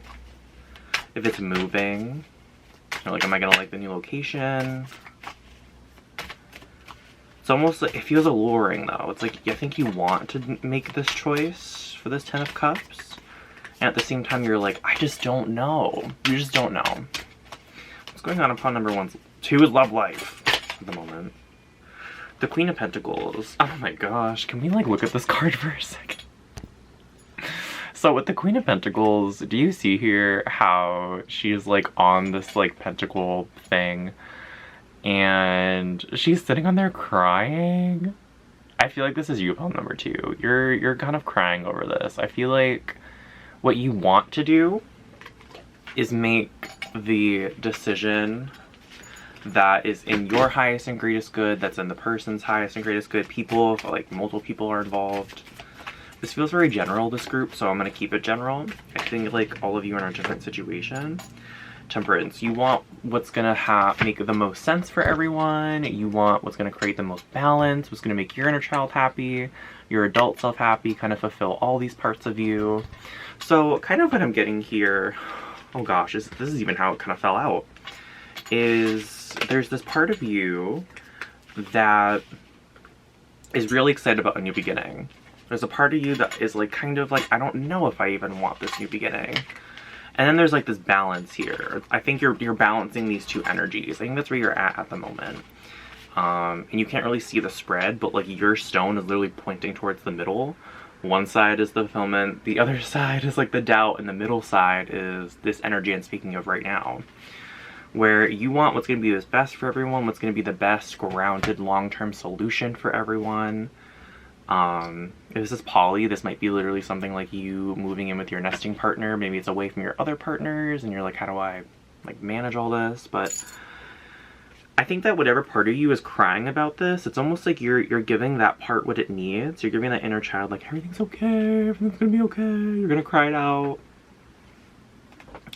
If it's moving, or like, am I gonna like the new location? It's almost like, it feels alluring though. It's like, I think you want to make this choice for this 10 of Cups. And at the same time, you're like, I just don't know. You just don't know. What's going on upon number 2 is love life at the moment. The Queen of Pentacles. Oh my gosh. Can we like look at this card for a second? So with the Queen of Pentacles, do you see here how she's like on this like pentacle thing? And she's sitting on there crying. I feel like this is you, pal number 2. You're kind of crying over this. I feel like what you want to do is make the decision that is in your highest and greatest good, that's in the person's highest and greatest good. People, like multiple people are involved. This feels very general, this group, so I'm gonna keep it general. I think like all of you are in a different situation. Temperance, you want what's gonna make the most sense for everyone. You want what's gonna create the most balance, what's gonna make your inner child happy, your adult self happy, kind of fulfill all these parts of you. So kind of what I'm getting here, oh gosh, this is even how it kind of fell out, is there's this part of you that is really excited about a new beginning. There's a part of you that is like kind of like, I don't know if I even want this new beginning. And then there's like this balance here. I think you're balancing these two energies. I think that's where you're at the moment. And you can't really see the spread, but like your stone is literally pointing towards the middle. One side is the fulfillment, the other side is like the doubt, and the middle side is this energy I'm speaking of right now. Where you want what's going to be the best for everyone, what's going to be the best grounded long-term solution for everyone. If this is poly, this might be literally something like you moving in with your nesting partner. Maybe it's away from your other partners and you're like, how do I like manage all this? But I think that whatever part of you is crying about this, it's almost like you're giving that part what it needs. You're giving that inner child like, everything's okay, everything's gonna be okay, you're gonna cry it out.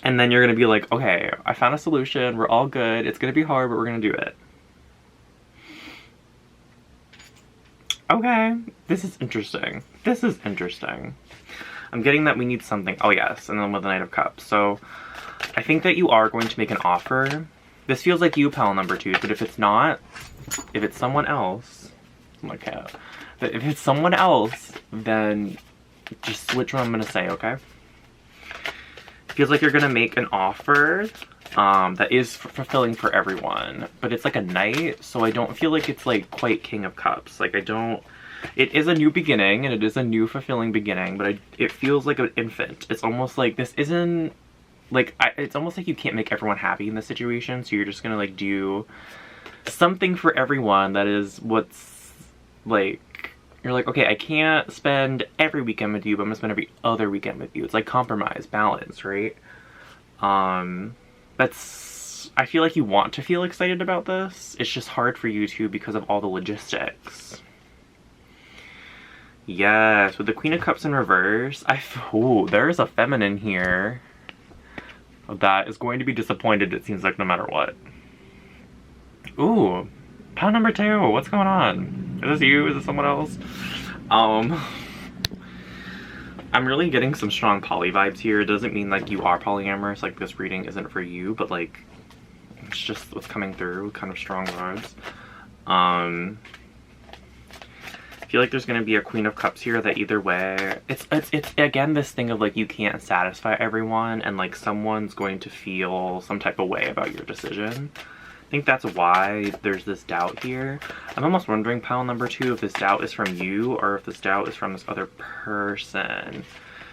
And then you're gonna be like, okay, I found a solution, we're all good, it's gonna be hard, but we're gonna do it. Okay, this is interesting. This is interesting. I'm getting that we need something. Oh yes, and then with the Knight of Cups. So I think that you are going to make an offer. This feels like you, pal number 2, but if it's not, if it's someone else, oh my cat. But if it's someone else, then just switch what I'm gonna say, okay? Feels like you're gonna make an offer that is fulfilling for everyone, but it's like a knight, so I don't feel like it's like quite King of Cups. Like it is a new beginning and it is a new fulfilling beginning, but it feels like an infant. It's almost like this isn't like, it's almost like you can't make everyone happy in this situation, so you're just gonna like do something for everyone that is what's like, you're like, okay, I can't spend every weekend with you, but I'm gonna spend every other weekend with you. It's like compromise, balance, right? I feel like you want to feel excited about this. It's just hard for you to because of all the logistics. Yes, with the Queen of Cups in reverse, ooh, there's a feminine here that is going to be disappointed, it seems like, no matter what. Ooh, pile number 2, what's going on? Is this you? Is this someone else? I'm really getting some strong poly vibes here. It doesn't mean like you are polyamorous, like this reading isn't for you, but like it's just what's coming through, kind of strong vibes. I feel like there's gonna be a Queen of Cups here that either way, it's again this thing of like you can't satisfy everyone and like someone's going to feel some type of way about your decision. I think that's why there's this doubt here. I'm almost wondering, pile number 2, if this doubt is from you or if this doubt is from this other person.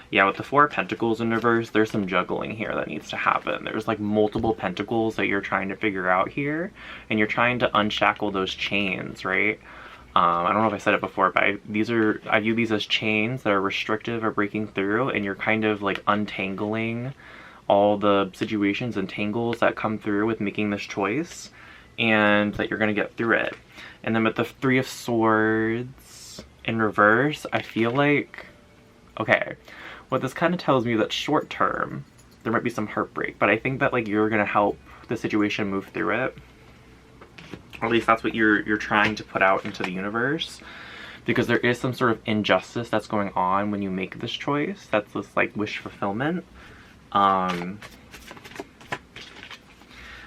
Yeah, with the 4 of Pentacles in reverse, there's some juggling here that needs to happen. There's like multiple pentacles that you're trying to figure out here, and you're trying to unshackle those chains, right? I don't know if I said it before, but I view these as chains that are restrictive or breaking through, and you're kind of like untangling all the situations and tangles that come through with making this choice, and that you're gonna get through it. And then with the 3 of Swords in reverse, I feel like, okay, what this kind of tells me that short term, there might be some heartbreak, but I think that like you're gonna help the situation move through it. Or at least that's what you're trying to put out into the universe. Because there is some sort of injustice that's going on when you make this choice. That's this like wish fulfillment.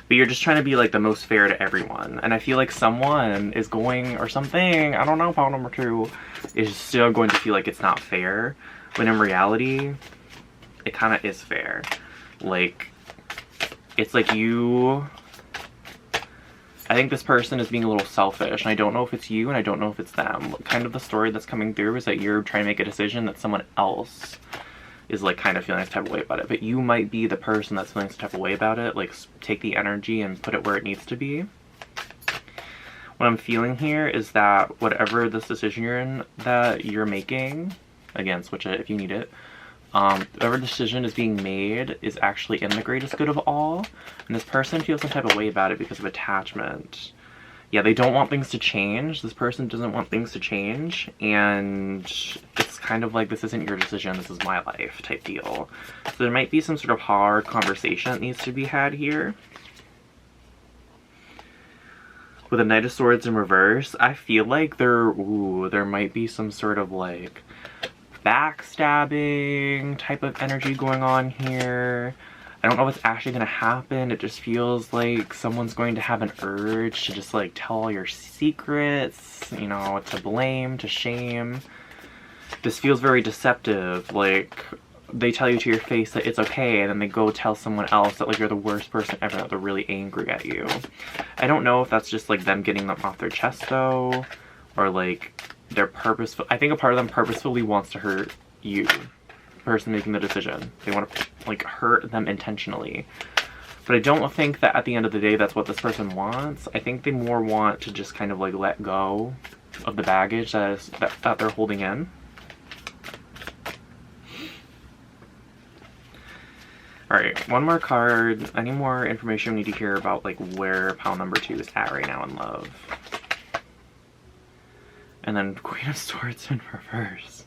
but you're just trying to be like the most fair to everyone. And I feel like someone is going, or something, I don't know, pile number 2 is still going to feel like it's not fair, when in reality it kind of is fair. Like, it's like I think this person is being a little selfish, and I don't know if it's you and I don't know if it's them. Kind of the story that's coming through is that you're trying to make a decision that someone else is like kind of feeling this type of way about it, but you might be the person that's feeling this type of way about it. Like, take the energy and put it where it needs to be. What I'm feeling here is that whatever this decision you're in that you're making, again, switch it if you need it, whatever decision is being made is actually in the greatest good of all, and this person feels some type of way about it because of attachment. Yeah, they don't want things to change. This person doesn't want things to change, and it's kind of like, this isn't your decision, this is my life type deal. So there might be some sort of hard conversation that needs to be had here. With a Knight of Swords in reverse, I feel like there might be some sort of like backstabbing type of energy going on here. I don't know what's actually going to happen. It just feels like someone's going to have an urge to just like tell all your secrets, you know, to blame, to shame. This feels very deceptive. Like, they tell you to your face that it's okay, and then they go tell someone else that like you're the worst person ever, that they're really angry at you. I don't know if that's just like them getting them off their chest though, or like they're purposeful. I think a part of them purposefully wants to hurt you, the person making the decision. They want to like hurt them intentionally. But I don't think that at the end of the day that's what this person wants. I think they more want to just kind of like let go of the baggage that they're holding in. Alright, one more card. Any more information we need to hear about like where pile number 2 is at right now in love? And then Queen of Swords in reverse.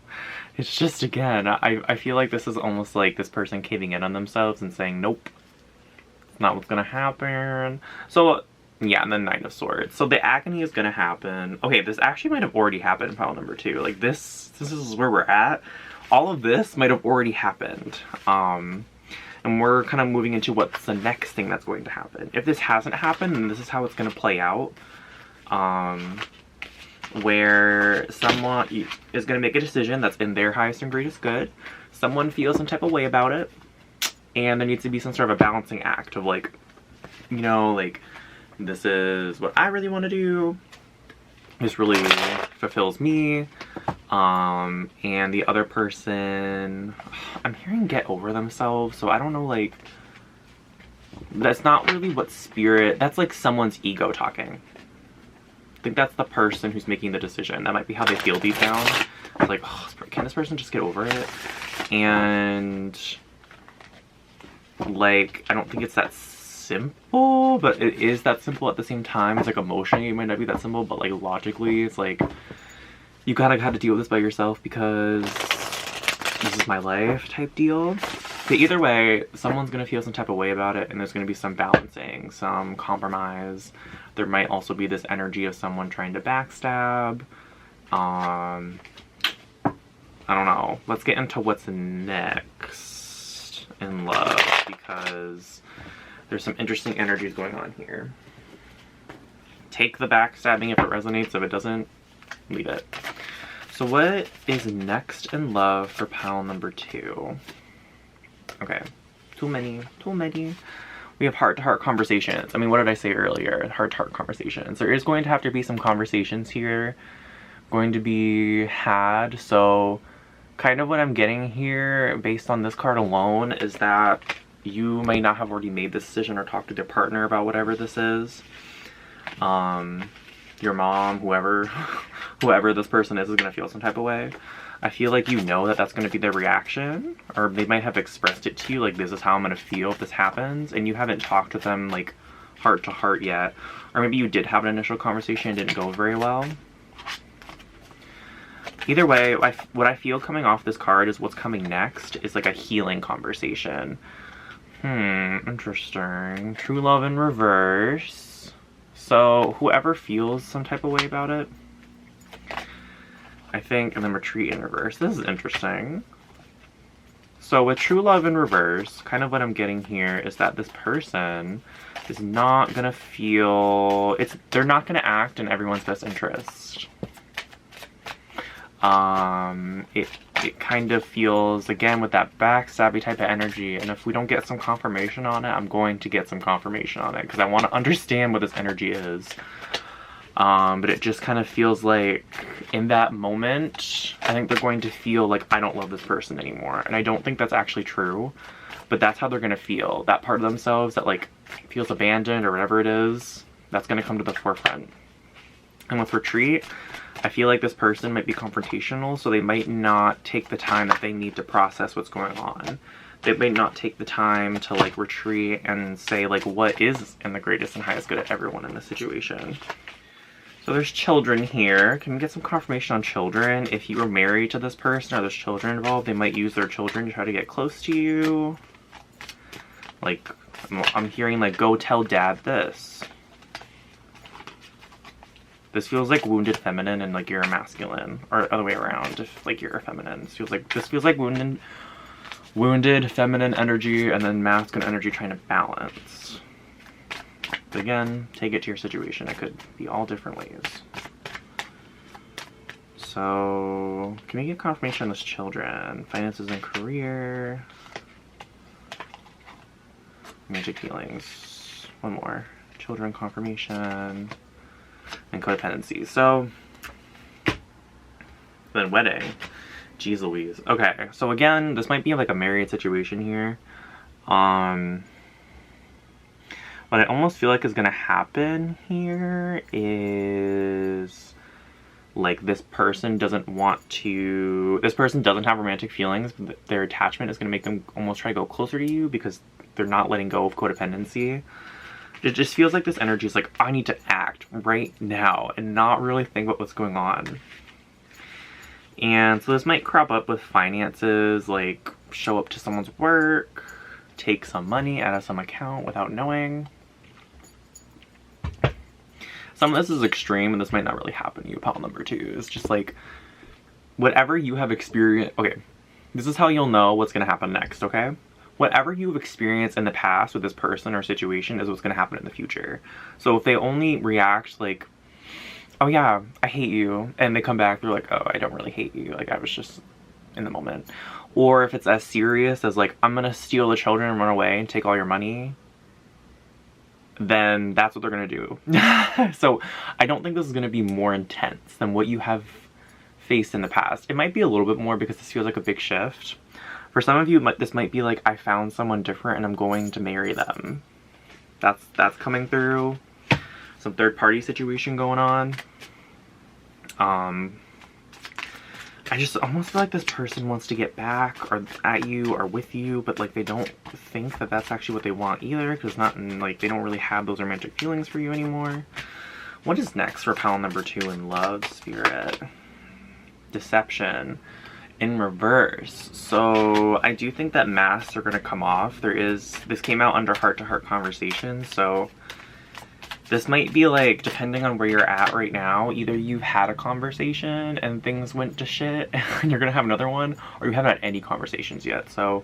It's just, again, I feel like this is almost like this person caving in on themselves and saying, nope, it's not what's gonna happen. So, yeah, and then Knight of Swords. So the agony is gonna happen. Okay, this actually might have already happened in pile number 2. Like, this is where we're at. All of this might have already happened. And we're kind of moving into what's the next thing that's going to happen. If this hasn't happened, then this is how it's gonna play out. Where someone is going to make a decision that's in their highest and greatest good. Someone feels some type of way about it, and there needs to be some sort of a balancing act of like, you know, like, this is what I really want to do, this really fulfills me, and the other person, I'm hearing get over themselves, so I don't know, like, that's not really what spirit, that's like someone's ego talking. I think that's the person who's making the decision. That might be how they feel deep down. It's like, oh, can this person just get over it? And like, I don't think it's that simple, but it is that simple at the same time. It's like emotionally it might not be that simple, but like logically it's like, you gotta deal with this by yourself because this is my life type deal. But either way, someone's gonna feel some type of way about it, and there's gonna be some balancing, some compromise. There might also be this energy of someone trying to backstab. I don't know. Let's get into what's next in love, because there's some interesting energies going on here. Take the backstabbing if it resonates. If it doesn't, leave it. So what is next in love for pile number 2? Okay, too many. We have heart-to-heart conversations. I mean, what did I say earlier? Heart-to-heart conversations. There is going to have to be some conversations here going to be had. So kind of what I'm getting here based on this card alone is that you may not have already made this decision or talked to their partner about whatever this is. Your mom, whoever this person is gonna feel some type of way. I feel like you know that that's gonna be their reaction, or they might have expressed it to you, like, this is how I'm gonna feel if this happens, and you haven't talked with them like heart to heart yet. Or maybe you did have an initial conversation and didn't go very well. Either way, what I feel coming off this card is what's coming next is like a healing conversation. Interesting. True love in reverse. So whoever feels some type of way about it, I think, and then retreat in reverse. This is interesting. So with true love in reverse, kind of what I'm getting here is that this person is not gonna feel, they're not gonna act in everyone's best interest. It kind of feels, again, with that backstabby type of energy, and if we don't get some confirmation on it, I'm going to get some confirmation on it, because I want to understand what this energy is. But it just kind of feels like, in that moment, I think they're going to feel like, I don't love this person anymore, and I don't think that's actually true, but that's how they're going to feel. That part of themselves that, like, feels abandoned, or whatever it is, that's going to come to the forefront. And with retreat, I feel like this person might be confrontational, so they might not take the time that they need to process what's going on. They might not take the time to, like, retreat and say, like, what is in the greatest and highest good of everyone in this situation. So there's children here. Can we get some confirmation on children? If you were married to this person or there's children involved, they might use their children to try to get close to you. Like, I'm hearing, like, go tell dad this. This feels like wounded feminine and like you're a masculine, or other way around, if like you're a feminine. This feels like wounded feminine energy and then masculine energy trying to balance. But again, take it to your situation. It could be all different ways. So, can we get confirmation on this children? Finances and career. Romantic feelings. One more. Children confirmation. And codependency. So then wedding. Jeez Louise. Okay, so again, this might be like a married situation here. What I almost feel like is gonna happen here is like this person doesn't have romantic feelings, but their attachment is gonna make them almost try to go closer to you because they're not letting go of codependency. It just feels like this energy is like, I need to act right now and not really think about what's going on. And so this might crop up with finances, like show up to someone's work, take some money out of some account without knowing. Some of this is extreme and this might not really happen to you, pile number 2. It's just like, whatever you have experienced, okay, this is how you'll know what's going to happen next, okay? Whatever you've experienced in the past with this person or situation is what's going to happen in the future. So if they only react like, oh yeah, I hate you, and they come back, they're like, oh, I don't really hate you, like I was just in the moment. Or if it's as serious as like, I'm going to steal the children and run away and take all your money, then that's what they're going to do. So I don't think this is going to be more intense than what you have faced in the past. It might be a little bit more because this feels like a big shift. For some of you, this might be like, I found someone different and I'm going to marry them. That's coming through. Some third party situation going on. I just almost feel like this person wants to get back or at you or with you, but like they don't think that that's actually what they want either, because not like they don't really have those romantic feelings for you anymore. What is next for pile number 2 in love, spirit? Deception. In reverse. So I do think that masks are going to come off. This came out under heart-to-heart conversation, so this might be like, depending on where you're at right now, either you've had a conversation and things went to shit and you're going to have another one, or you haven't had any conversations yet. So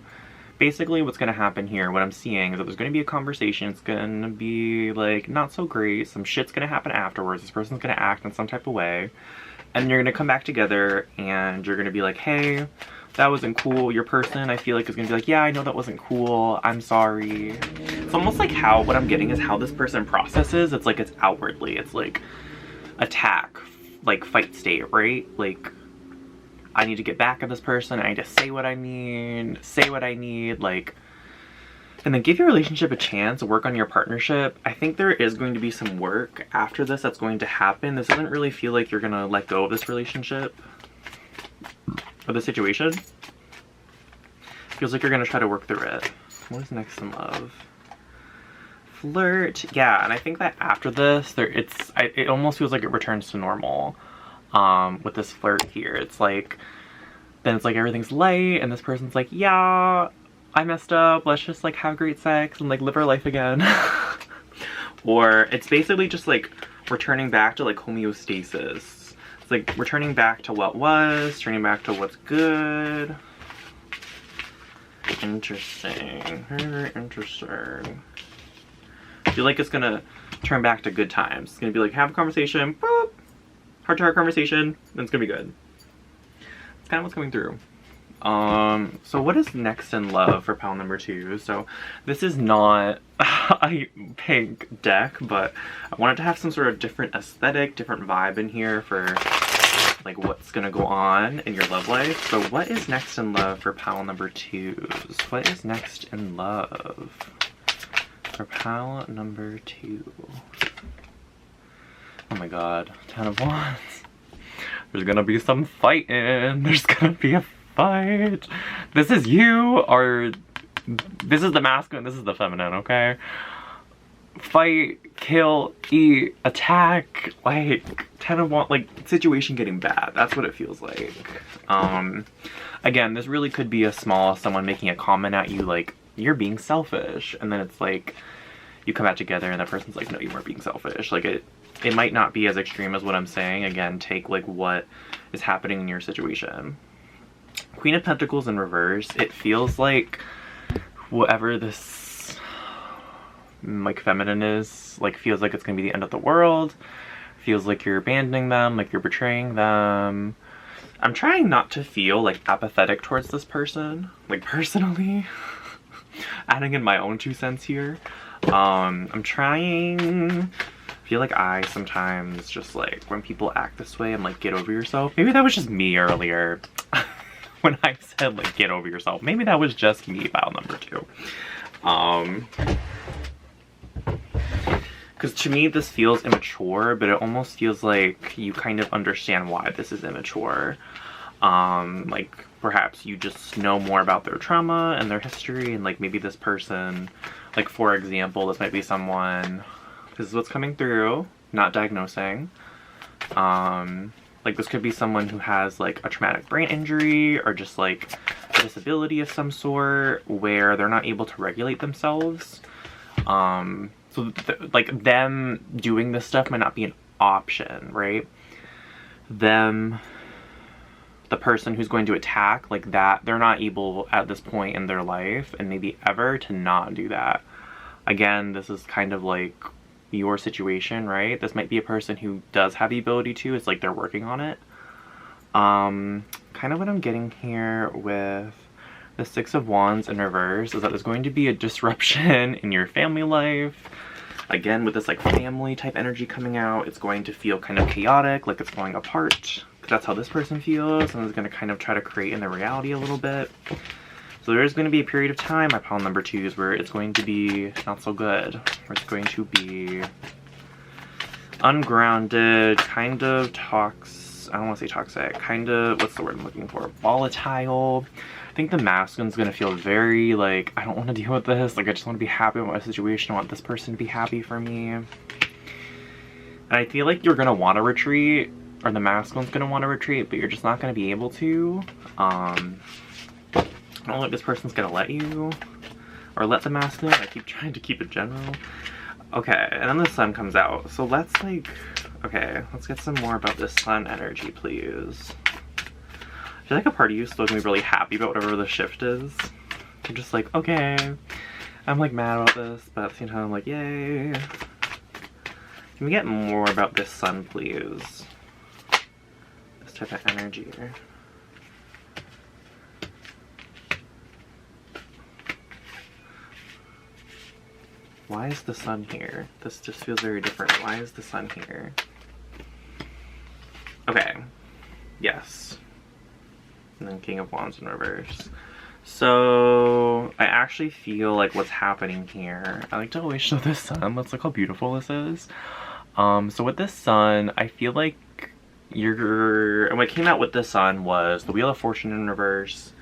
basically what's going to happen here, what I'm seeing is that there's going to be a conversation. It's going to be like not so great. Some shit's going to happen afterwards. This person's going to act in some type of way. And you're going to come back together and you're going to be like, hey, that wasn't cool. Your person, I feel like, is going to be like, yeah, I know that wasn't cool. I'm sorry. It's almost like what I'm getting is how this person processes. It's like it's outwardly. It's like attack, like fight state, right? Like, I need to get back at this person. I need to say what I mean, say what I need, like, and then give your relationship a chance, work on your partnership. I think there is going to be some work after this that's going to happen. This doesn't really feel like you're going to let go of this relationship or the situation. Feels like you're going to try to work through it. What is next in love? Flirt. Yeah, and I think that after this, it almost feels like it returns to normal with this flirt here. It's like, then it's like everything's light and this person's like, yeah, I messed up, let's just like have great sex and like live our life again. Or it's basically just like returning back to like homeostasis. It's like returning back to what was, turning back to what's good. interesting. Very, very interesting. I feel like it's gonna turn back to good times. It's gonna be like, have a conversation, boop, heart-to-heart conversation, then it's gonna be good. It's kind of what's coming through. So what is next in love for pile number 2? So this is not a pink deck, but I wanted to have some sort of different aesthetic, different vibe in here for like what's gonna go on in your love life. So what is next in love for pile number 2s? What is next in love for pile number 2? Oh my god, 10 of Wands. There's gonna be some fighting. There's gonna be a fight. This is you, or this is the masculine, this is the feminine, okay? Fight, kill, eat, attack, like 10 of Wands, like situation getting bad. That's what it feels like. Again, this really could be a small someone making a comment at you like, you're being selfish, and then it's like you come back together and that person's like, no, you weren't being selfish. Like it might not be as extreme as what I'm saying. Again, take like what is happening in your situation. Queen of Pentacles in reverse, it feels like whatever this like feminine is, like feels like it's gonna be the end of the world, feels like you're abandoning them, like you're betraying them. I'm trying not to feel like apathetic towards this person, like personally. Adding in my own 2 cents here. I'm trying, I feel like I sometimes just like when people act this way, I'm like, get over yourself. Maybe that was just me earlier. When I said like get over yourself, maybe that was just me, pile number 2. Because to me this feels immature, but it almost feels like you kind of understand why this is immature. Like perhaps you just know more about their trauma and their history, and like maybe this person, like for example, this might be someone, this is what's coming through, not diagnosing. Like this could be someone who has like a traumatic brain injury or just like a disability of some sort where they're not able to regulate themselves. So like them doing this stuff might not be an option, right? The person who's going to attack, like that, they're not able at this point in their life and maybe ever to not do that. Again, this is kind of like your situation, right? This might be a person who does have the ability to, it's like they're working on it. Kind of what I'm getting here with the 6 of Wands in reverse is that there's going to be a disruption in your family life. Again, with this like family type energy coming out, it's going to feel kind of chaotic, like it's falling apart. That's how this person feels, and it's going to kind of try to create in the reality a little bit. So there is going to be a period of time, my pile number 2s, where it's going to be not so good. Where it's going to be ungrounded, kind of I don't want to say toxic, kind of, what's the word I'm looking for? Volatile. I think the masculine's going to feel very like, I don't want to deal with this. Like I just want to be happy with my situation. I want this person to be happy for me. And I feel like you're going to want to retreat, or the masculine's going to want to retreat, but you're just not going to be able to. I don't know if this person's gonna let you, or let the masculine. I keep trying to keep it general. Okay, and then the sun comes out. So let's like, okay, let's get some more about this sun energy, please. I feel like a part of you is still gonna be really happy about whatever the shift is. You're just like, okay, I'm like mad about this, but at the same time I'm like, yay. Can we get more about this sun, please? This type of energy. Why is the sun here? This just feels very different. Why is the sun here? Okay. Yes. And then King of Wands in reverse. So I actually feel like what's happening here, I like to always show the sun. Let's look how beautiful this is. So with this sun, I feel like and what came out with the sun was the Wheel of Fortune in reverse,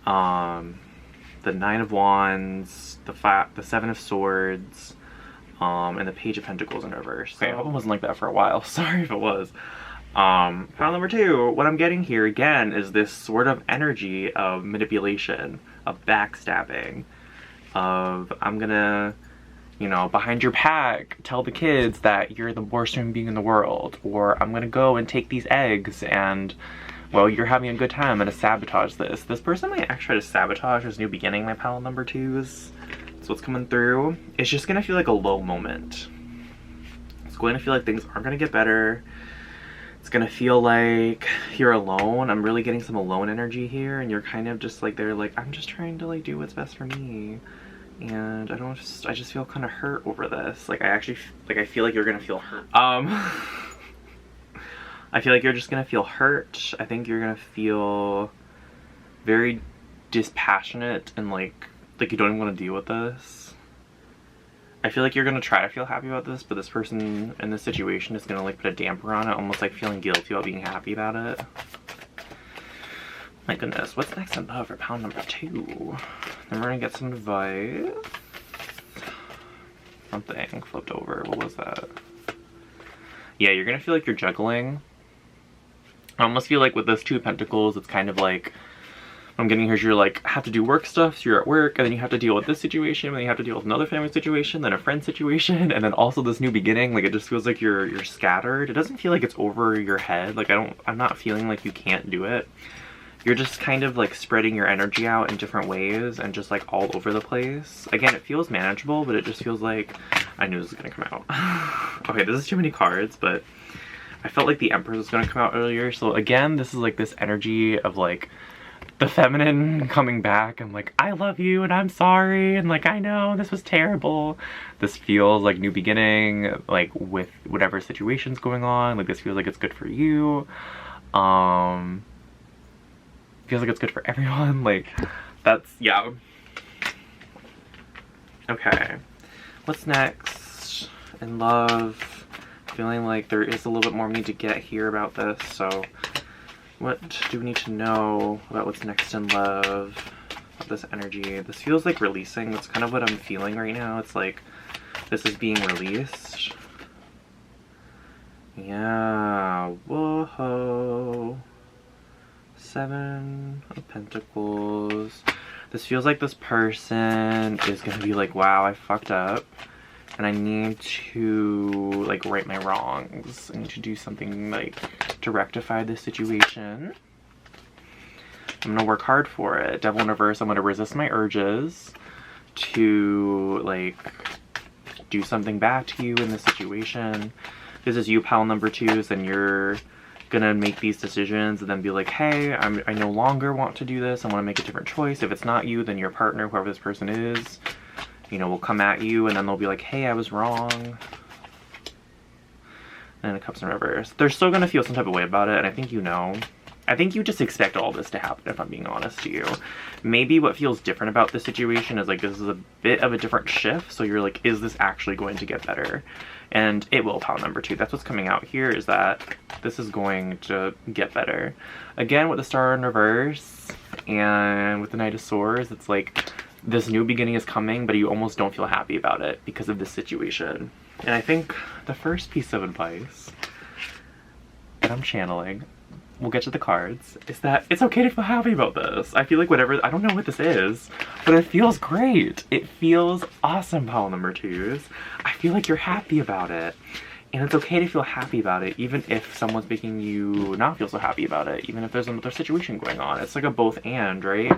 the 9 of Wands, the 7 of Swords, and the Page of Pentacles in reverse. Okay, I hope it wasn't like that for a while. Sorry if it was. Pile number 2, what I'm getting here again is this sort of energy of manipulation, of backstabbing, of I'm gonna, you know, behind your back tell the kids that you're the worst human being in the world, or I'm gonna go and take these eggs and well, you're having a good time. I'm gonna sabotage this. This person might actually try to sabotage this new beginning, my pile number 2s. That's what's coming through. It's just gonna feel like a low moment. It's going to feel like things aren't gonna get better. It's gonna feel like you're alone. I'm really getting some alone energy here, and you're kind of just like, they're like, I'm just trying to like do what's best for me. And I just feel kind of hurt over this. Like, I feel like you're gonna feel hurt. I feel like you're just gonna feel hurt. I think you're gonna feel very dispassionate and like you don't even want to deal with this. I feel like you're gonna try to feel happy about this, but this person in this situation is gonna like put a damper on it, almost like feeling guilty about being happy about it. My goodness, what's next in love for pile number 2? Then we're gonna get some advice. Something flipped over. What was that? Yeah, you're gonna feel like you're juggling. I almost feel like with those 2 of Pentacles, it's kind of like, what I'm getting here is you're like, have to do work stuff, so you're at work, and then you have to deal with this situation, and then you have to deal with another family situation, then a friend situation, and then also this new beginning. Like, it just feels like you're scattered. It doesn't feel like it's over your head. Like, I'm not feeling like you can't do it. You're just kind of like spreading your energy out in different ways and just like all over the place. Again, it feels manageable, but it just feels like, I knew this was gonna come out. Okay, this is too many cards, but I felt like the Empress was gonna come out earlier. So again, this is like this energy of like the feminine coming back and like, I love you and I'm sorry and like, I know this was terrible. This feels like new beginning, like with whatever situation's going on. Like, this feels like it's good for you. Feels like it's good for everyone. Like, that's, yeah. Okay, what's next in love? Feeling like there is a little bit more we need to get here about this. So what do we need to know about what's next in love? This energy, this feels like releasing. That's kind of what I'm feeling right now. It's like this is being released. Yeah, whoa. 7 of Pentacles. This feels like this person is gonna be like, wow, I fucked up and I need to like right my wrongs. I need to do something like to rectify this situation. I'm gonna work hard for it. Devil in reverse, I'm gonna resist my urges to like do something back to you in this situation. This is you, pile number 2s, and you're gonna make these decisions and then be like, hey, I no longer want to do this. I want to make a different choice. If it's not you, then your partner, whoever this person is, you know, will come at you and then they'll be like, hey, I was wrong. And it comes in reverse. They're still gonna feel some type of way about it, and I think you know. I think you just expect all this to happen, if I'm being honest to you. Maybe what feels different about this situation is like, this is a bit of a different shift, so you're like, is this actually going to get better? And it will, pile number 2. That's what's coming out here, is that this is going to get better. Again, with the Star in reverse and with the Knight of Swords, it's like this new beginning is coming, but you almost don't feel happy about it because of this situation. And I think the first piece of advice that I'm channeling, we'll get to the cards, is that it's okay to feel happy about this. I feel like whatever, I don't know what this is, but it feels great. It feels awesome, pile number 2s. I feel like you're happy about it. And it's okay to feel happy about it, even if someone's making you not feel so happy about it, even if there's another situation going on. It's like a both and, right?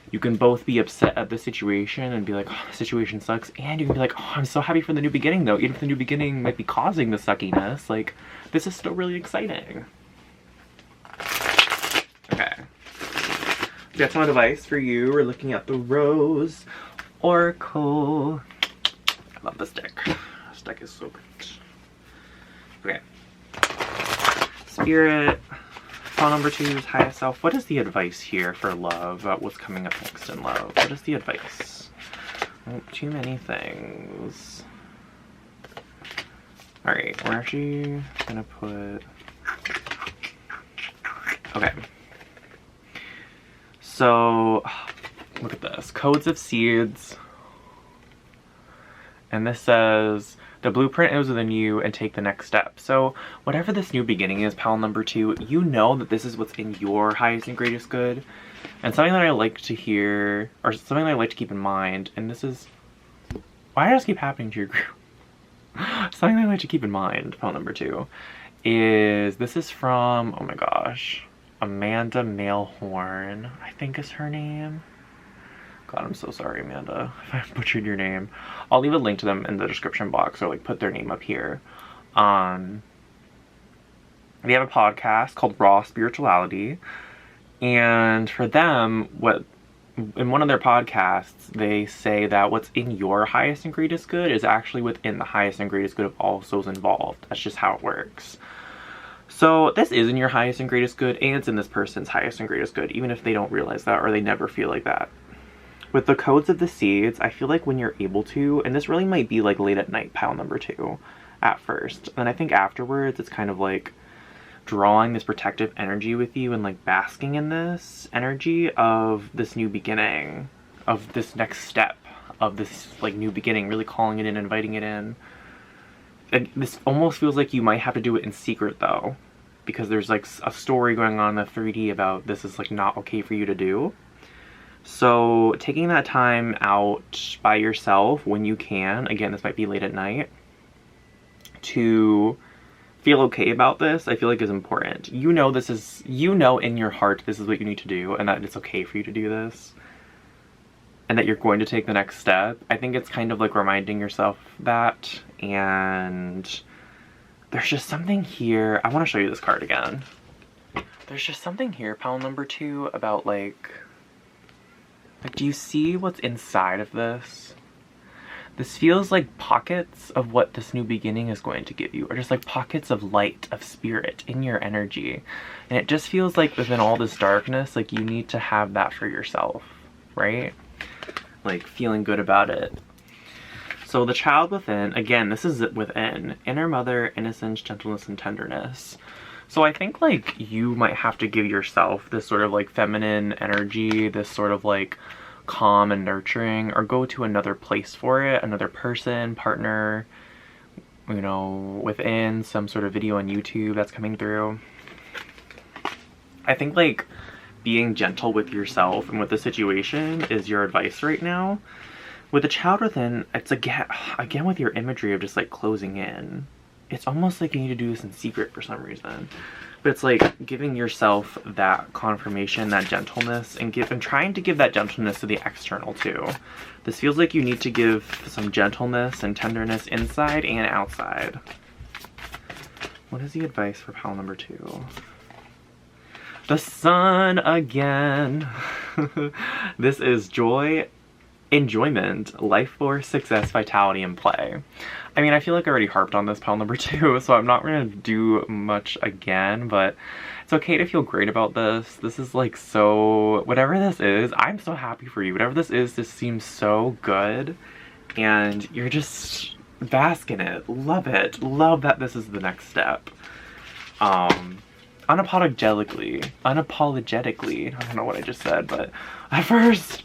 You can both be upset at the situation and be like, oh, the situation sucks, and you can be like, oh, I'm so happy for the new beginning though. Even if the new beginning might be causing the suckiness, like, this is still really exciting. Okay. We got some advice for you. We're looking at the Roze Oracle. I love this deck. This deck is so great. Okay. Spirit. Pile number 2 is highest self. What is the advice here for love about what's coming up next in love? What is the advice? Oh, too many things. Alright, we're actually gonna put... Okay. So, look at this. Codes of Seeds. And this says, the blueprint is within you and take the next step. So whatever this new beginning is, pile number 2, you know that this is what's in your highest and greatest good. And something that I like to hear, or something that I like to keep in mind, and this is, why does this keep happening to your group? Something that I like to keep in mind, pile number 2, is this is from, oh my gosh, Amanda Mailhorn, I think is her name. God, I'm so sorry, Amanda, if I butchered your name. I'll leave a link to them in the description box, or like put their name up here. They have a podcast called Raw Spirituality, and for them, in one of their podcasts, they say that what's in your highest and greatest good is actually within the highest and greatest good of all souls involved. That's just how it works. So this is in your highest and greatest good, and it's in this person's highest and greatest good, even if they don't realize that or they never feel like that. With the codes of the seeds, I feel like when you're able to, and this really might be like late at night pile number 2 at first, and I think afterwards it's kind of like drawing this protective energy with you and like basking in this energy of this new beginning, of this next step, of this like new beginning, really calling it in, inviting it in. And this almost feels like you might have to do it in secret though, because there's like a story going on in the 3D about this is like not okay for you to do. So taking that time out by yourself when you can, again, this might be late at night, to feel okay about this, I feel like is important. You know this is, you know in your heart this is what you need to do, and that it's okay for you to do this, and that you're going to take the next step. I think it's kind of like reminding yourself that, and there's just something here. I want to show you this card again. There's just something here, pile number 2, about like, do you see what's inside of this? This feels like pockets of what this new beginning is going to give you, or just like pockets of light, of spirit in your energy. And it just feels like within all this darkness, like you need to have that for yourself, right? Like feeling good about it. So the child within, again, this is within, inner mother, innocence, gentleness, and tenderness. So I think like you might have to give yourself this sort of like feminine energy, this sort of like calm and nurturing, or go to another place for it, another person, partner, you know, within some sort of video on YouTube that's coming through. I think like being gentle with yourself and with the situation is your advice right now. With the child within, it's again with your imagery of just like closing in. It's almost like you need to do this in secret for some reason. But it's like giving yourself that confirmation, that gentleness, and trying to give that gentleness to the external too. This feels like you need to give some gentleness and tenderness inside and outside. What is the advice for pile number 2? The sun again. This is joy, enjoyment, life force, success, vitality, and play. I mean, I feel like I already harped on this pile number 2, so I'm not gonna do much again, but it's okay to feel great about this. This is like so, whatever this is, I'm so happy for you. Whatever this is, this seems so good, and you're just bask in it. Love it. Love that this is the next step. Unapologetically, I don't know what I just said, but at first,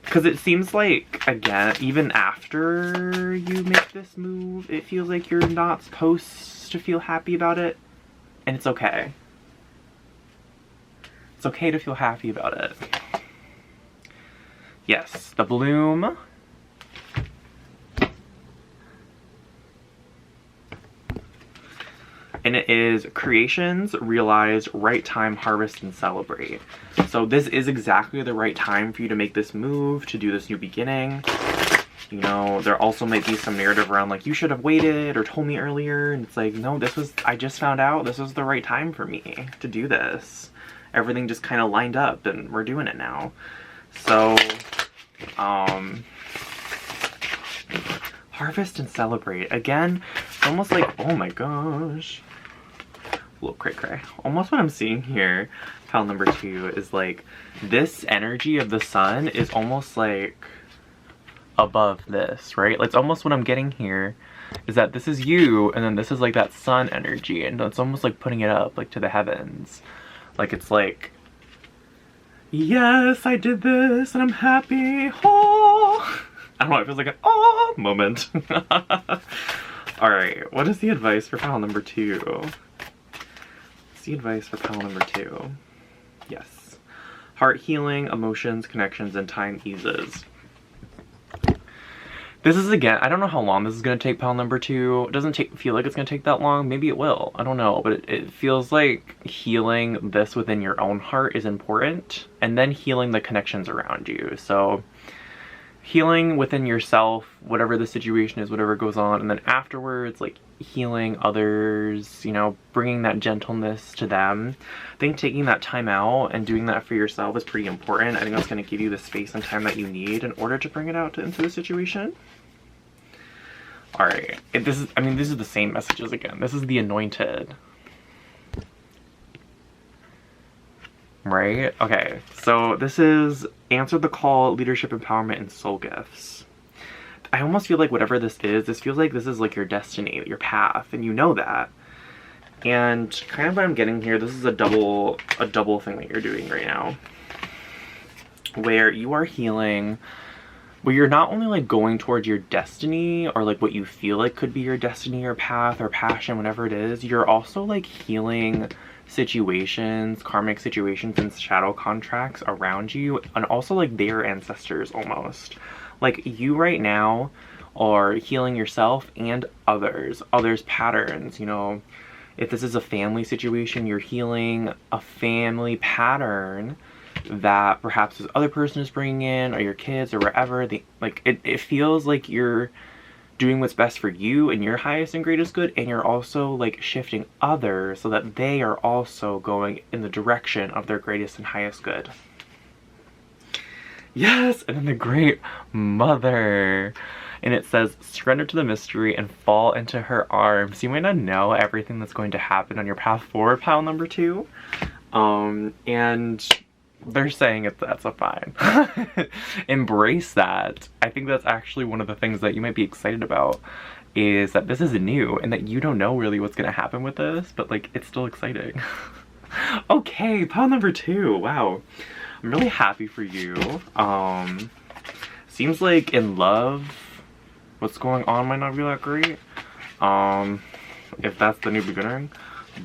because it seems like, again, even after you make this move, it feels like you're not supposed to feel happy about it. And it's okay. It's okay to feel happy about it. Yes, the bloom. And it is creations, realize, right time, harvest, and celebrate. So this is exactly the right time for you to make this move, to do this new beginning. You know, there also might be some narrative around like, you should have waited or told me earlier. And it's like, no, I just found out this was the right time for me to do this. Everything just kind of lined up and we're doing it now. So, harvest and celebrate. Again, it's almost like, oh my gosh. A little cray cray. Almost what I'm seeing here, pile number 2, is like this energy of the sun is almost like above this, right? It's almost what I'm getting here is that this is you, and then this is like that sun energy, and it's almost like putting it up like to the heavens. Like it's like, yes, I did this and I'm happy. Oh, I don't know, it feels like an oh moment. All right, what is the advice for pile number 2? The advice for pile number 2. Yes. Heart healing, emotions, connections, and time eases. This is, again, I don't know how long this is going to take, pile number 2. It doesn't feel like it's going to take that long. Maybe it will. I don't know. But it feels like healing this within your own heart is important. And then healing the connections around you. So healing within yourself, whatever the situation is, whatever goes on. And then afterwards, like, healing others, you know, bringing that gentleness to them. I think taking that time out and doing that for yourself is pretty important. I think that's going to give you the space and time that you need in order to bring it out into the situation. All right, this is the same messages again. This is the Anointed. Right? Okay, so this is Answer the Call, Leadership, Empowerment, and Soul Gifts. I almost feel like whatever this feels like this is like your destiny, your path, and you know that. And kind of what I'm getting here, this is a double thing that you're doing right now. Where you are healing, where you're not only like going towards your destiny or like what you feel like could be your destiny or path or passion, whatever it is, you're also like healing situations, karmic situations and shadow contracts around you, and also like their ancestors almost. Like you right now are healing yourself and others patterns, you know. If this is a family situation, you're healing a family pattern that perhaps this other person is bringing in, or your kids, or wherever. It feels like you're doing what's best for you and your highest and greatest good, and you're also like shifting others so that they are also going in the direction of their greatest and highest good. Yes, and then the Great Mother. And it says, surrender to the mystery and fall into her arms. You might not know everything that's going to happen on your path forward, pile number 2. And they're saying that's a fine. Embrace that. I think that's actually one of the things that you might be excited about, is that this is new and that you don't know really what's going to happen with this, but like it's still exciting. Okay, pile number 2. Wow. I'm really happy for you. Seems like in love, what's going on might not be that great. If that's the new beginning.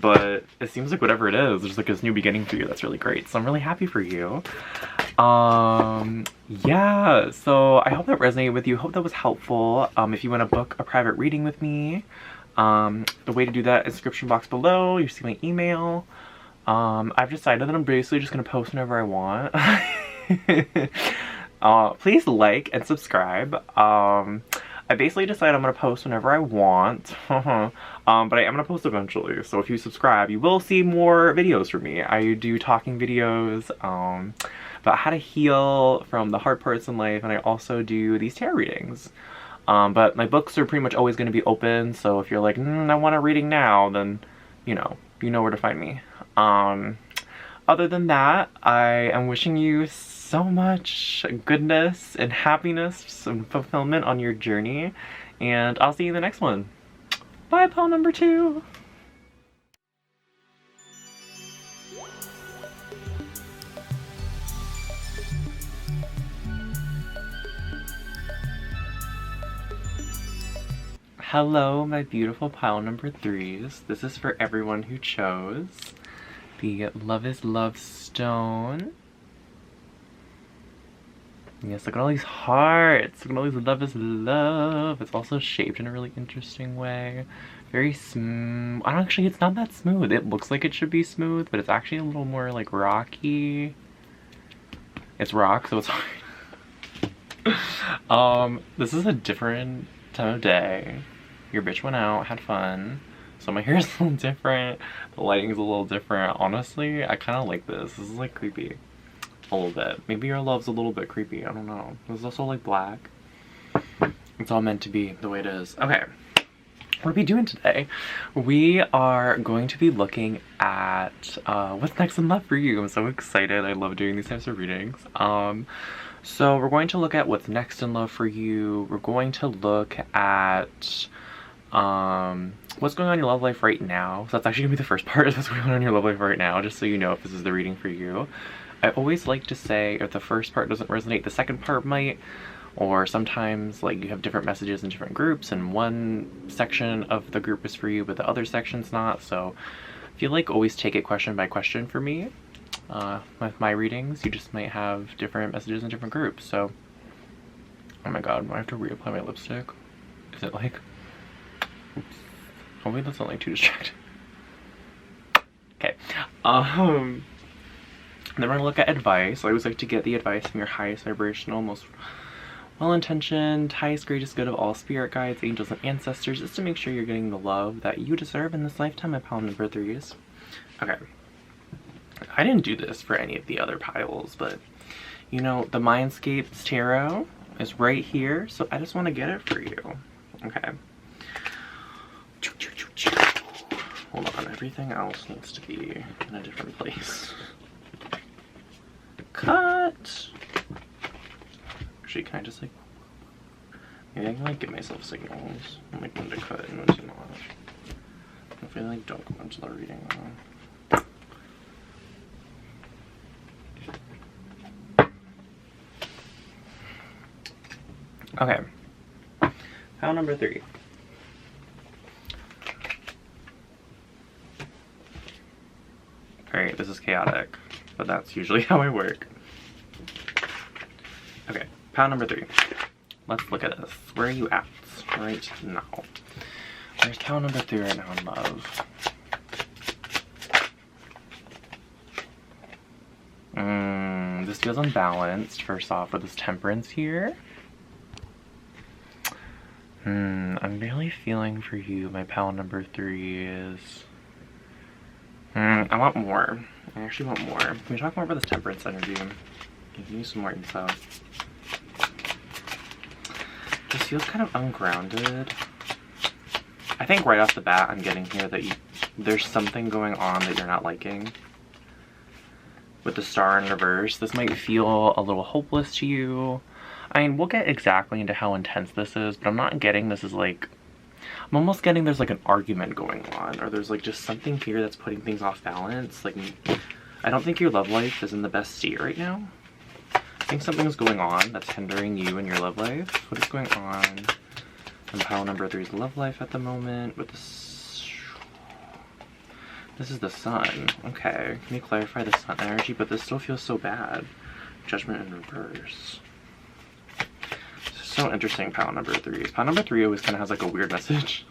But it seems like whatever it is, there's like this new beginning for you that's really great. So I'm really happy for you. Yeah, so I hope that resonated with you. Hope that was helpful. If you want to book a private reading with me, the way to do that is description box below. You see my email. I've decided that I'm basically just gonna post whenever I want. Please like and subscribe. I basically decide I'm gonna post whenever I want. But I am gonna post eventually, so if you subscribe, you will see more videos from me. I do talking videos about how to heal from the hard parts in life, and I also do these tarot readings. But my books are pretty much always gonna be open, so if you're like, I want a reading now, then you know where to find me. Other than that, I am wishing you so much goodness and happiness and fulfillment on your journey, and I'll see you in the next one. Bye, pile number 2. Hello, my beautiful pile number 3s. This is for everyone who chose the Love is Love stone. Yes, look at all these hearts. Look at all these love is love. It's also shaped in a really interesting way. Very smooth. Actually, it's not that smooth. It looks like it should be smooth, but it's actually a little more like rocky. It's rock, so it's hard. This is a different time of day. Your bitch went out, had fun. So my hair is a little different. The lighting is a little different. Honestly, I kind of like this. This is like creepy. A little bit. Maybe your love's a little bit creepy. I don't know. It's also like black. It's all meant to be the way it is. Okay. What are we doing today? We are going to be looking at what's next in love for you. I'm so excited. I love doing these types of readings. So we're going to look at what's next in love for you. We're going to look at what's going on in your love life right now. So that's actually gonna be the first part of what's going on in your love life right now, just so you know if this is the reading for you. I always like to say if the first part doesn't resonate, the second part might, or sometimes like you have different messages in different groups and one section of the group is for you but the other section's not. So I feel like always take it question by question for me. With my readings, you just might have different messages in different groups. So Oh my god, do I have to reapply my lipstick? Is it like... Oops. Hopefully that's not like too distracting. Okay. Then we're gonna look at advice. I always like to get the advice from your highest vibrational, most well-intentioned, highest, greatest good of all spirit guides, angels, and ancestors, just to make sure you're getting the love that you deserve in this lifetime, my pile number 3s. Okay. I didn't do this for any of the other piles, but you know, the Mindscapes Tarot is right here, so I just want to get it for you. Okay. Hold on, everything else needs to be in a different place. Cut! Actually, can I just like... Maybe I can like give myself signals. Like when to cut and when to not. If I like don't go into the reading though. Okay. Pile number 3. Alright, this is chaotic, but that's usually how I work. Okay, pile number 3. Let's look at this. Where are you at right now? Where's pile number 3 right now in love? This feels unbalanced, first off, with this temperance here. I'm really feeling for you, my pile number 3 is... I want more. I actually want more. Can we talk more about this temperance energy? Give me some more info. This feels kind of ungrounded. I think right off the bat I'm getting here that there's something going on that you're not liking. With the star in reverse, this might feel a little hopeless to you. I mean, we'll get exactly into how intense this is, but I'm not getting this is like... I'm almost getting there's like an argument going on, or there's like just something here that's putting things off balance. Like, I don't think your love life is in the best state right now. I think something's going on that's hindering you in your love life. What is going on in pile number 3's love life at the moment with this? This is the sun. Okay, can you clarify the sun energy? But this still feels so bad. Judgment in reverse. So interesting, pile number 3. Pile number 3 always kind of has like a weird message.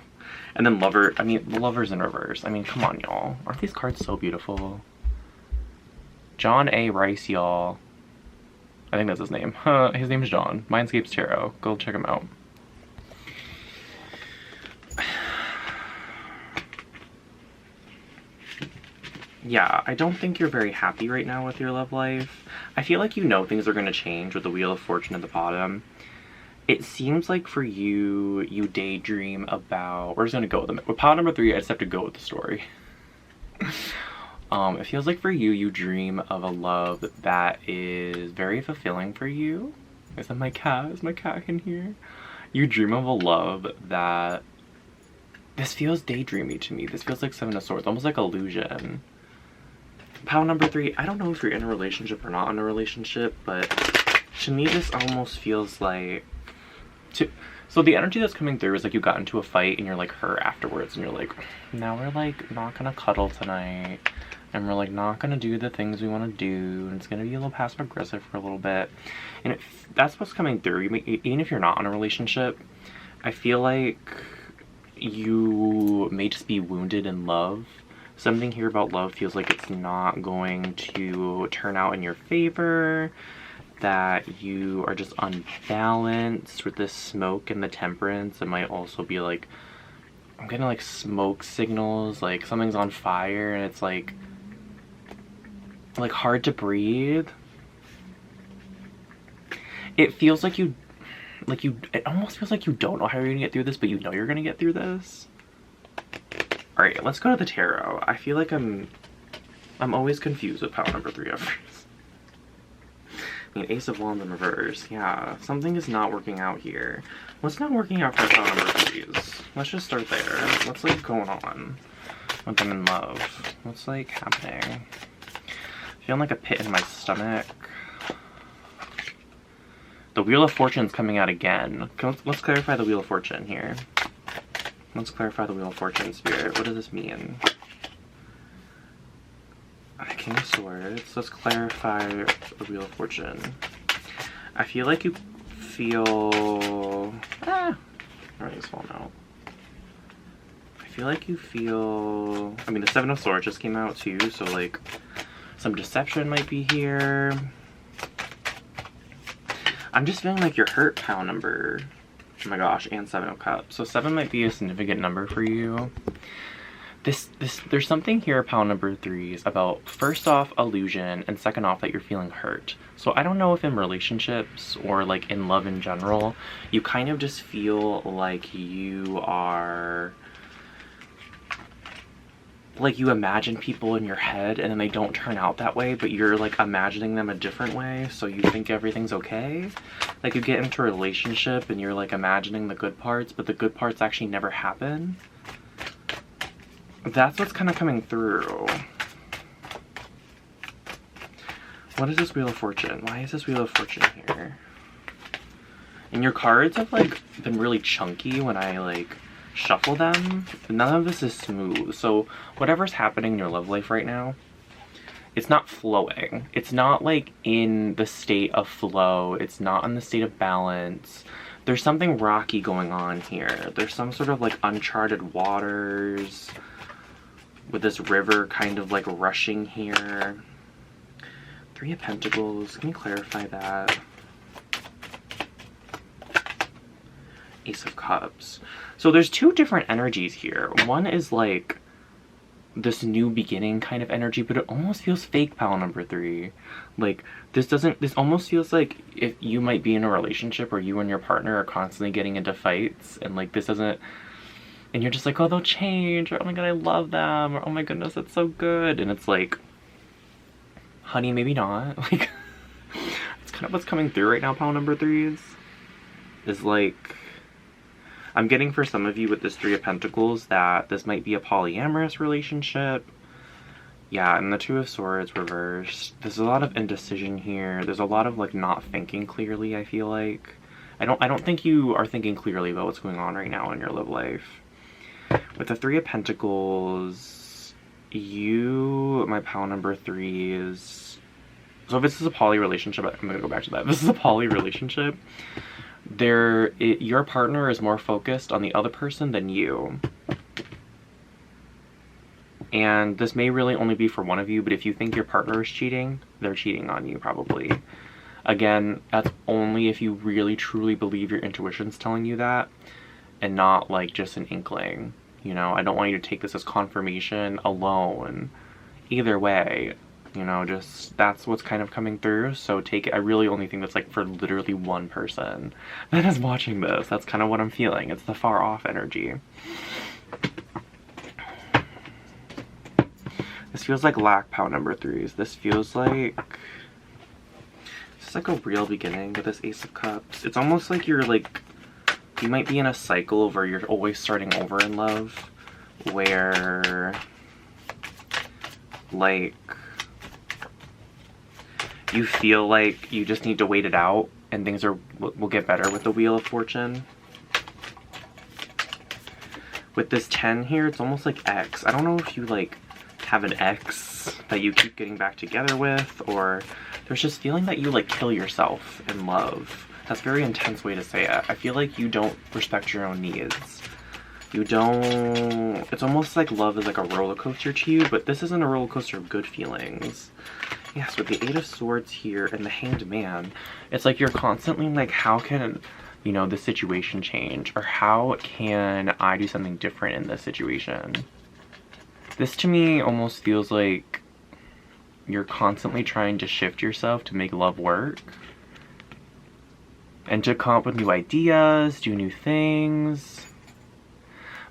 And then lover, I mean, the lover's in reverse. I mean, come on, y'all. Aren't these cards so beautiful? John A. Rice, y'all. I think that's his name. His name is John. Mindscapes Tarot. Go check him out. Yeah, I don't think you're very happy right now with your love life. I feel like you know things are going to change with the Wheel of Fortune at the bottom. It seems like for you, you daydream about... We're just going to go with them. With pile number 3, I just have to go with the story. It feels like for you, you dream of a love that is very fulfilling for you. Is that my cat? Is my cat in here? You dream of a love that... This feels daydreamy to me. This feels like 7 of Swords, almost like illusion. Pile number 3, I don't know if you're in a relationship or not in a relationship, but to me this almost feels like... So the energy that's coming through is like you got into a fight and you're like hurt afterwards and you're like, now we're like not gonna cuddle tonight and we're like not gonna do the things we want to do and it's gonna be a little passive aggressive for a little bit. And that's what's coming through. Even if you're not in a relationship, I feel like you may just be wounded in love. Something here about love feels like it's not going to turn out in your favor. That you are just unbalanced with this smoke and the temperance. It might also be like, I'm getting like smoke signals, like something's on fire and it's like hard to breathe. It feels like it almost feels like you don't know how you're gonna get through this, but you know you're gonna get through this. All right, let's go to the tarot. I feel like I'm always confused with pile number 3 at first. I mean, Ace of Wands in reverse. Yeah, something is not working out here. What's not working out for pile number 3s? Let's just start there. What's like going on with them in love? What's like happening? Feeling like a pit in my stomach. The Wheel of Fortune's coming out again. Let's clarify the Wheel of Fortune here. Let's clarify the Wheel of Fortune, Spirit. What does this mean? King of Swords. Let's clarify the Wheel of Fortune. I feel like you feel... everything's falling out. I feel like you feel... I mean, the Seven of Swords just came out too, so like some deception might be here. I'm just feeling like you're hurt, pile number. Oh my gosh, and Seven of Cups. So 7 might be a significant number for you. There's something here, pile number 3s, about first off illusion and second off that you're feeling hurt. So I don't know if in relationships or like in love in general, you kind of just feel like you are, like you imagine people in your head and then they don't turn out that way, but you're like imagining them a different way, so you think everything's okay. Like you get into a relationship and you're like imagining the good parts, but the good parts actually never happen. That's what's kind of coming through. What is this Wheel of Fortune? Why is this Wheel of Fortune here? And your cards have like been really chunky when I like shuffle them. None of this is smooth. So whatever's happening in your love life right now, it's not flowing. It's not like in the state of flow. It's not in the state of balance. There's something rocky going on here. There's some sort of like uncharted waters with this river kind of like rushing here. 3 of Pentacles, can you clarify that? Ace of Cups. So there's 2 different energies here. One is like this new beginning kind of energy, but it almost feels fake, pile number 3. Like this almost feels like if you might be in a relationship where you and your partner are constantly getting into fights and like this doesn't, and you're just like, oh, they'll change, or oh my god, I love them, or oh my goodness, that's so good. And it's like, honey, maybe not. Like, it's kind of what's coming through right now, pile number 3s. Is like, I'm getting for some of you with this 3 of Pentacles that this might be a polyamorous relationship. Yeah, and the 2 of Swords reversed. There's a lot of indecision here. There's a lot of like not thinking clearly, I feel like. I don't think you are thinking clearly about what's going on right now in your love life. With the 3 of Pentacles, my pile number 3s. So if this is a poly relationship, I'm gonna go back to that. If this is a poly relationship, your partner is more focused on the other person than you. And this may really only be for one of you, but if you think your partner is cheating, they're cheating on you probably. Again, that's only if you really truly believe your intuition's telling you that, and not like just an inkling. You know, I don't want you to take this as confirmation alone. Either way, you know, just that's what's kind of coming through. So take it. I really only think that's like for literally one person that is watching this. That's kind of what I'm feeling. It's the far off energy. This feels like lack, pile number 3s. This feels like it's like a real beginning with this Ace of Cups. It's almost like you're like, you might be in a cycle where you're always starting over in love, where like you feel like you just need to wait it out and things will get better with the Wheel of Fortune. With this 10 here, it's almost like X. I don't know if you like have an ex that you keep getting back together with, or there's just feeling that you like kill yourself in love. That's a very intense way to say it. I feel like you don't respect your own needs. You don't... It's almost like love is like a roller coaster to you, but this isn't a roller coaster of good feelings. Yes, with the 8 of Swords here and the Hanged Man, it's like you're constantly like, how can, you know, the situation change? Or how can I do something different in this situation? This to me almost feels like you're constantly trying to shift yourself to make love work. And to come up with new ideas, do new things.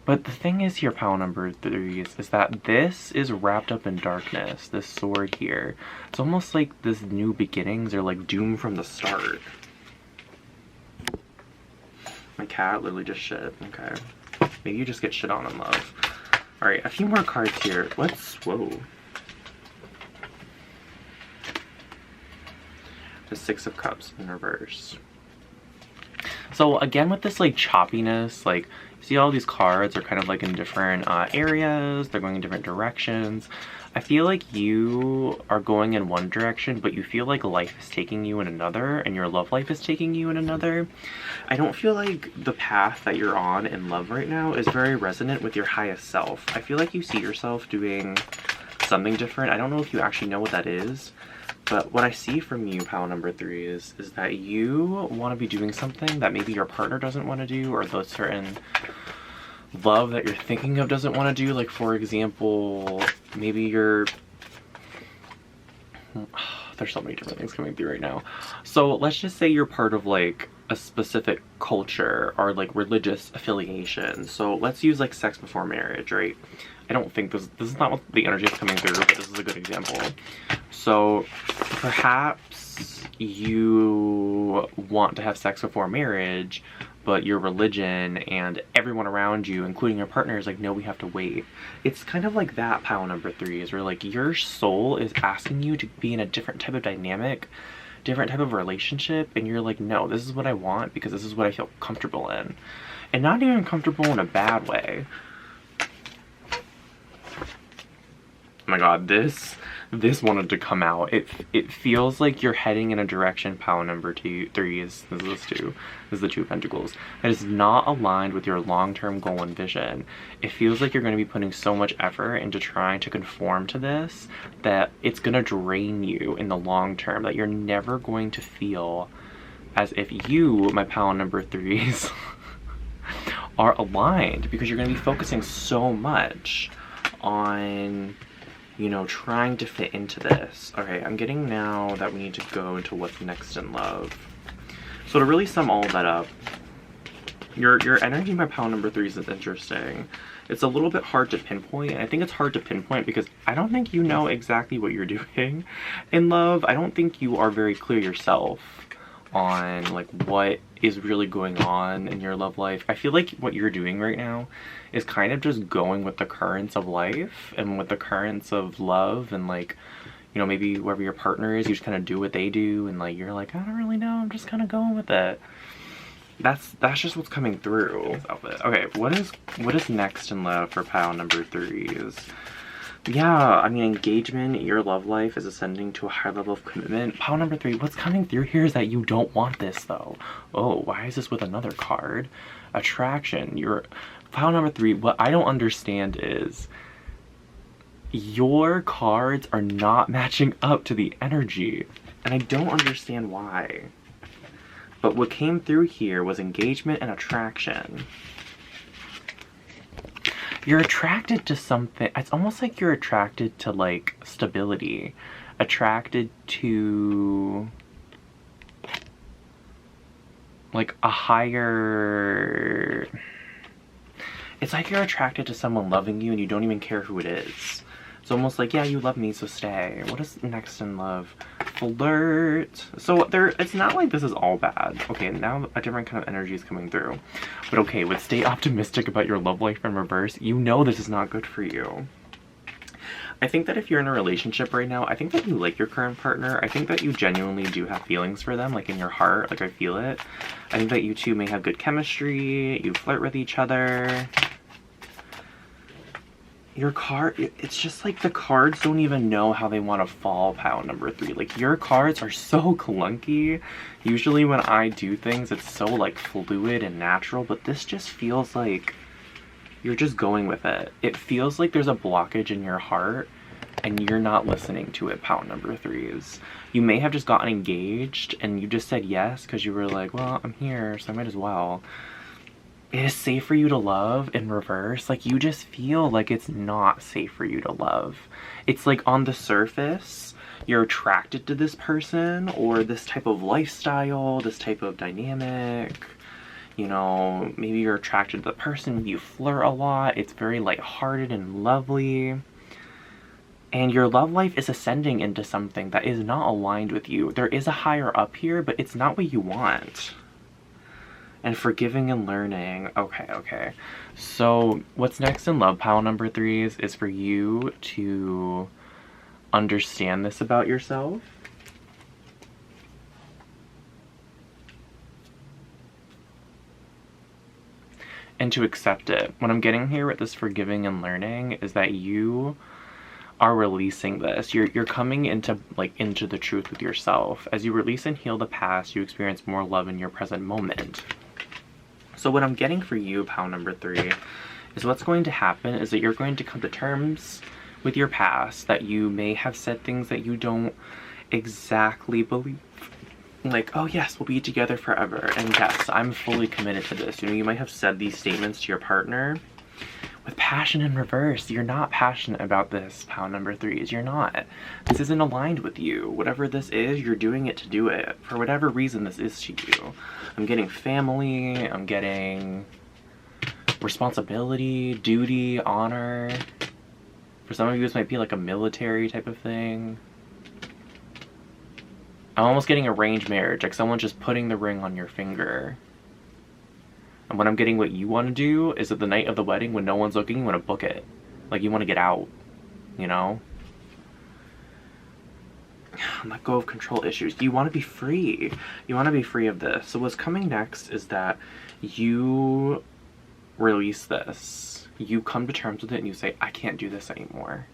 But the thing is here, pile number 3s, is that this is wrapped up in darkness, this sword here. It's almost like this new beginnings are like doomed from the start. My cat literally just shit, okay. Maybe you just get shit on in love. Alright, a few more cards here. Whoa. The 6 of Cups in reverse. So again, with this like choppiness, like see all these cards are kind of like in different areas, they're going in different directions. I feel like you are going in one direction, but you feel like life is taking you in another, and your love life is taking you in another. I don't feel like the path that you're on in love right now is very resonant with your highest self. I feel like you see yourself doing something different. I don't know if you actually know what that is, but what I see from you, pile number 3, is that you want to be doing something that maybe your partner doesn't want to do, or the certain love that you're thinking of doesn't want to do. Like, for example, maybe you're there's so many different things coming through right now. So let's just say you're part of like a specific culture or like religious affiliation. So let's use like sex before marriage, right? I don't think this is not what the energy is coming through, but this is a good example. So perhaps you want to have sex before marriage, but your religion and everyone around you, including your partner, is like, no, we have to wait. It's kind of like that, pile number 3, is where like your soul is asking you to be in a different type of dynamic, different type of relationship, and you're like, no, this is what I want because this is what I feel comfortable in. And not even comfortable in a bad way. Oh my god, this wanted to come out. It feels like you're heading in a direction, pile number 3 is, this is the 2 of Pentacles, that is not aligned with your long-term goal and vision. It feels like you're going to be putting so much effort into trying to conform to this that it's going to drain you in the long term, that you're never going to feel as if you, my pile number 3s, are aligned, because you're going to be focusing so much on, you know, trying to fit into this. Okay, I'm getting now that we need to go into what's next in love. So to really sum all of that up, your energy by pile number 3 is interesting. It's a little bit hard to pinpoint, and I think it's hard to pinpoint because I don't think you know exactly what you're doing in love. I don't think you are very clear yourself on like what is really going on in your love life. I feel like what you're doing right now is kind of just going with the currents of life and with the currents of love, and like, you know, maybe whoever your partner is, you just kind of do what they do, and like you're like, I don't really know, I'm just kind of going with it. That's just what's coming through. Okay, what is next in love for pile number 3s? Yeah, I mean, engagement, your love life is ascending to a higher level of commitment. Pile number 3, what's coming through here is that you don't want this though. Oh, why is this with another card? Attraction. Pile number 3, what I don't understand is your cards are not matching up to the energy, and I don't understand why. But what came through here was engagement and attraction. You're attracted to something. It's almost like you're attracted to like stability, attracted to like a higher, it's like you're attracted to someone loving you and you don't even care who it is. It's almost like, yeah, you love me, so stay. What is next in love? Flirt. So it's not like this is all bad. Okay, now a different kind of energy is coming through. But okay, with stay optimistic about your love life in reverse, you know this is not good for you. I think that if you're in a relationship right now, I think that you like your current partner. I think that you genuinely do have feelings for them, like in your heart, like I feel it. I think that you two may have good chemistry, you flirt with each other. Your card, it's just like the cards don't even know how they want to fall, pile number 3. Like, your cards are so clunky. Usually when I do things, it's so like fluid and natural, but this just feels like you're just going with it. It feels like there's a blockage in your heart and you're not listening to it, pile number 3s. You may have just gotten engaged and you just said yes because you were like, well, I'm here, so I might as well. It is safe for you to love in reverse. Like, you just feel like it's not safe for you to love. It's like on the surface, you're attracted to this person or this type of lifestyle, this type of dynamic. You know, maybe you're attracted to the person, you flirt a lot, it's very lighthearted and lovely. And your love life is ascending into something that is not aligned with you. There is a higher up here, but it's not what you want. And forgiving and learning. Okay. So what's next in love, pile number 3s, is for you to understand this about yourself. And to accept it. What I'm getting here with this forgiving and learning is that you are releasing this. You're coming into the truth with yourself. As you release and heal the past, you experience more love in your present moment. So what I'm getting for you, pile number 3, is what's going to happen is that you're going to come to terms with your past, that you may have said things that you don't exactly believe. Like, oh yes, we'll be together forever, and yes, I'm fully committed to this. You know, you might have said these statements to your partner with passion in reverse. You're not passionate about this, pile number 3s. You're not. This isn't aligned with you. Whatever this is, you're doing it to do it. For whatever reason this is to you. I'm getting family, I'm getting responsibility, duty, honor. For some of you, this might be like a military type of thing. I'm almost getting arranged marriage, like someone just putting the ring on your finger. And when I'm getting what you want to do is at the night of the wedding, when no one's looking, you want to book it. Like, you want to get out, you know? Let go of control issues. You want to be free. You want to be free of this. So what's coming next is that you release this. You come to terms with it and you say, I can't do this anymore.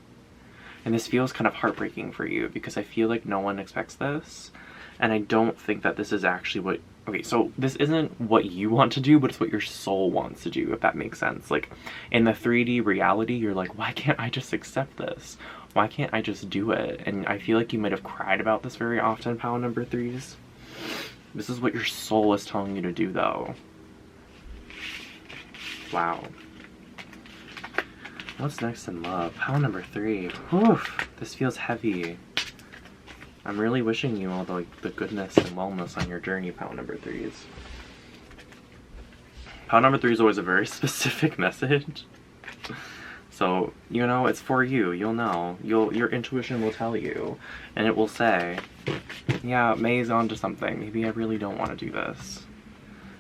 And this feels kind of heartbreaking for you because I feel like no one expects this. And I don't think that this is actually what... Okay, so this isn't what you want to do, but it's what your soul wants to do, if that makes sense. Like, in the 3D reality, you're like, why can't I just accept this? Why can't I just do it? And I feel like you might have cried about this very often, pile number 3s. This is what your soul is telling you to do, though. Wow. What's next in love? Pile number 3. Whew, this feels heavy. I'm really wishing you all the goodness and wellness on your journey, pile number 3s. Pile number 3 is always a very specific message. So, you know, it's for you. You'll know. Your intuition will tell you. And it will say, yeah, May's onto something. Maybe I really don't want to do this.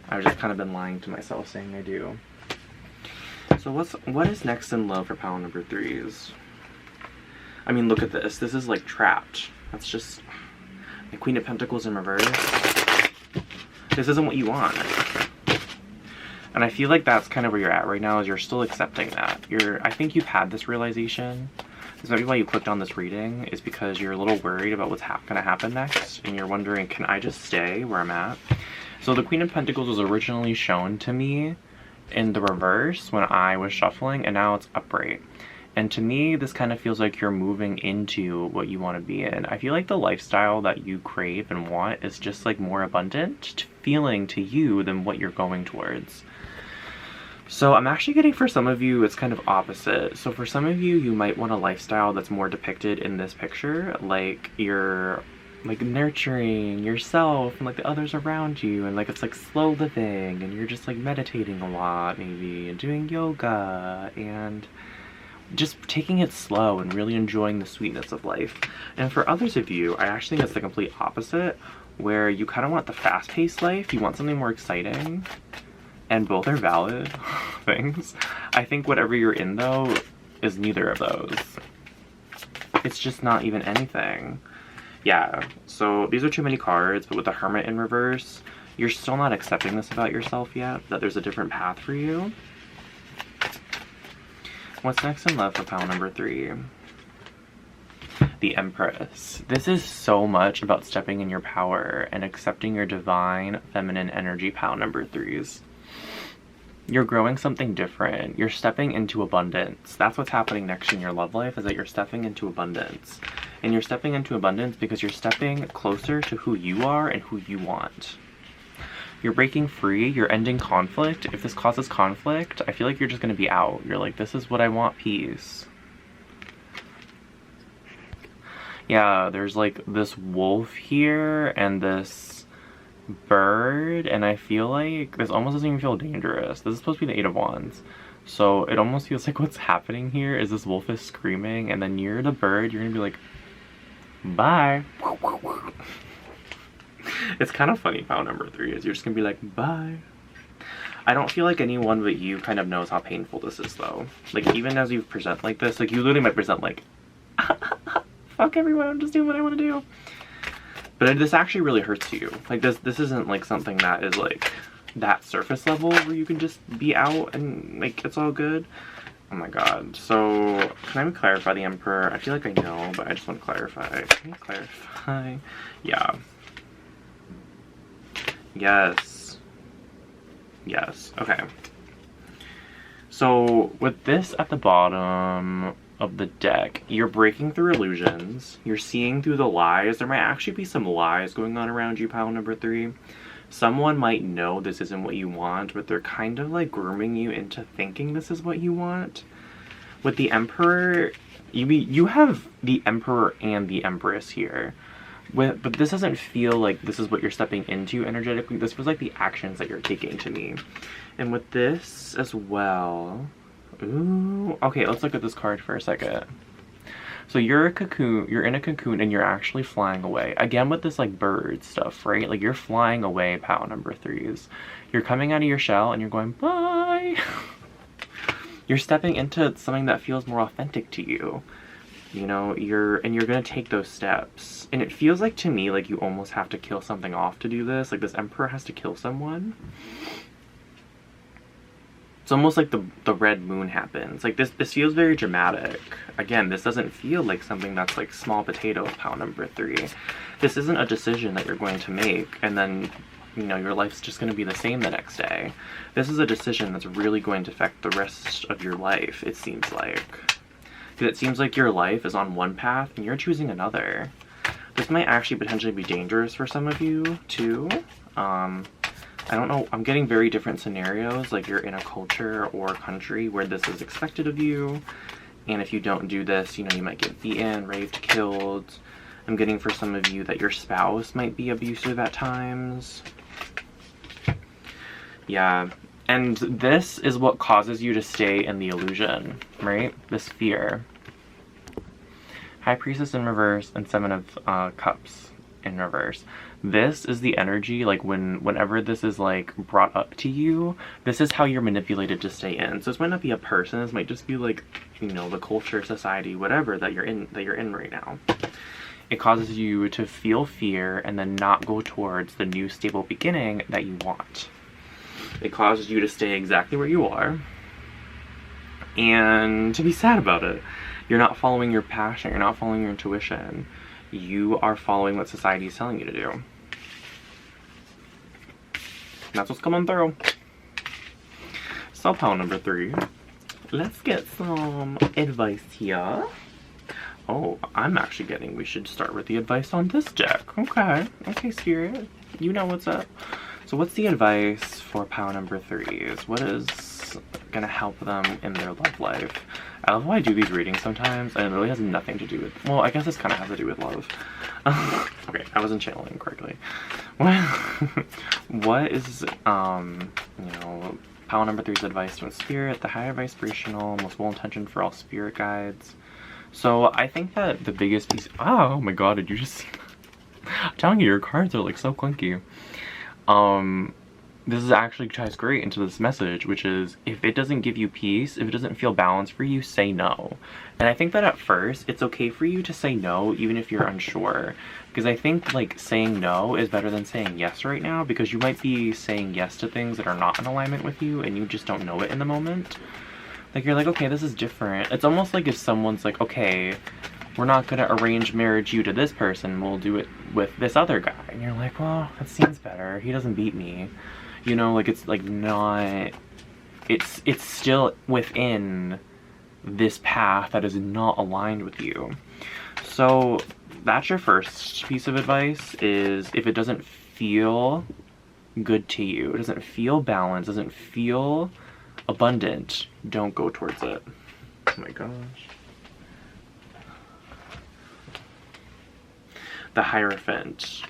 I've just kind of been lying to myself saying I do. So what is next in love for pile number 3s? I mean, look at this. This is like trapped. That's just the Queen of Pentacles in reverse. This isn't what you want. And I feel like that's kind of where you're at right now, is you're still accepting that. I think you've had this realization. This might be why you clicked on this reading, is because you're a little worried about what's gonna happen next. And you're wondering, can I just stay where I'm at? So the Queen of Pentacles was originally shown to me in the reverse when I was shuffling, and now it's upright. And to me, this kind of feels like you're moving into what you want to be in. I feel like the lifestyle that you crave and want is just like more abundant feeling to you than what you're going towards. So I'm actually getting, for some of you, it's kind of opposite. So for some of you, you might want a lifestyle that's more depicted in this picture. Like you're like nurturing yourself and like the others around you, and like it's like slow living, and you're just like meditating a lot maybe, and doing yoga, and just taking it slow and really enjoying the sweetness of life. And for others of you, I actually think it's the complete opposite, where you kind of want the fast-paced life, you want something more exciting, and both are valid things. I think whatever you're in, though, is neither of those. It's just not even anything. Yeah, so these are too many cards, but with the Hermit in reverse, you're still not accepting this about yourself yet, that there's a different path for you. What's next in love for pile number 3? The Empress. This is so much about stepping in your power and accepting your divine feminine energy, pile number 3s. You're growing something different. You're stepping into abundance. That's what's happening next in your love life, is that you're stepping into abundance. And you're stepping into abundance because you're stepping closer to who you are and who you want. You're breaking free, you're ending conflict. If this causes conflict, I feel like you're just gonna be out. You're like, this is what I want, peace. Yeah, there's like this wolf here and this bird, and I feel like this almost doesn't even feel dangerous. This is supposed to be the 8 of Wands. So it almost feels like what's happening here is this wolf is screaming, and then you're the bird, you're gonna be like, bye. It's kind of funny, pile number 3 is you're just gonna be like, bye. I don't feel like anyone but you kind of knows how painful this is, though. Like, even as you present like this, like, you literally might present like, fuck everyone, I'm just doing what I want to do. But this actually really hurts you. Like, this isn't like something that is like that surface level where you can just be out and like it's all good. Oh my god. So, can I clarify the Emperor? I feel like I know, but I just want to clarify. Can you clarify? Yeah. Yes. Yes. Okay. So, with this at the bottom of the deck, you're breaking through illusions. You're seeing through the lies. There might actually be some lies going on around you, pile number 3. Someone might know this isn't what you want, but they're kind of like grooming you into thinking this is what you want. With the Emperor, you have the Emperor and the Empress here. But this doesn't feel like this is what you're stepping into energetically. This feels like the actions that you're taking to me. And with this as well... Ooh, okay, let's look at this card for a second. So you're a cocoon, you're in a cocoon and you're actually flying away. Again with this like bird stuff, right? Like you're flying away, pile number 3s. You're coming out of your shell and you're going, bye! You're stepping into something that feels more authentic to you. You know, you're gonna take those steps. And it feels like to me like you almost have to kill something off to do this. Like this Emperor has to kill someone. It's almost like the red moon happens. Like this feels very dramatic. Again, this doesn't feel like something that's like small potatoes, pile number 3. This isn't a decision that you're going to make and then, you know, your life's just going to be the same the next day. This is a decision that's really going to affect the rest of your life, it seems like. Because it seems like your life is on one path and you're choosing another. This might actually potentially be dangerous for some of you, too. I don't know, I'm getting very different scenarios, like you're in a culture or a country where this is expected of you, and if you don't do this, you know, you might get beaten, raped, killed. I'm getting for some of you that your spouse might be abusive at times. Yeah, and this is what causes you to stay in the illusion, right? This fear. High Priestess in reverse and 7 of Cups in reverse. This is the energy, like whenever this is like brought up to you, this is how you're manipulated to stay in. So this might not be a person, this might just be like, you know, the culture, society, whatever that you're in right now. It causes you to feel fear and then not go towards the new stable beginning that you want. It causes you to stay exactly where you are and to be sad about it. You're not following your passion, you're not following your intuition. You are following what society is telling you to do. That's what's coming through. So, pile number 3. Let's get some advice here. Oh, I'm actually getting, we should start with the advice on this deck. Okay. Okay, Spirit. You know what's up. So what's the advice for pile number 3s? What is gonna help them in their love life? I love how I do these readings sometimes, and it really has nothing to do with, well, I guess this kind of has to do with love. Okay, I wasn't channeling correctly. What is, you know, pile number 3's advice to Spirit, the higher vibrational, most well-intentioned for all spirit guides. So I think that the biggest piece, oh my god, did you just see that? I'm telling you, your cards are like so clunky. This is actually ties great into this message, which is if it doesn't give you peace, if it doesn't feel balanced for you, say no. And I think that at first, it's okay for you to say no, even if you're unsure. Because I think like saying no is better than saying yes right now, because you might be saying yes to things that are not in alignment with you and you just don't know it in the moment. Like you're like, okay, this is different. It's almost like if someone's like, okay, we're not gonna arrange marriage you to this person, we'll do it with this other guy. And you're like, well, that seems better. He doesn't beat me. You know, like it's like not, it's still within this path that is not aligned with you. So that's your first piece of advice, is if it doesn't feel good to you, it doesn't feel balanced, doesn't feel abundant, don't go towards it. Oh my gosh. The Hierophant.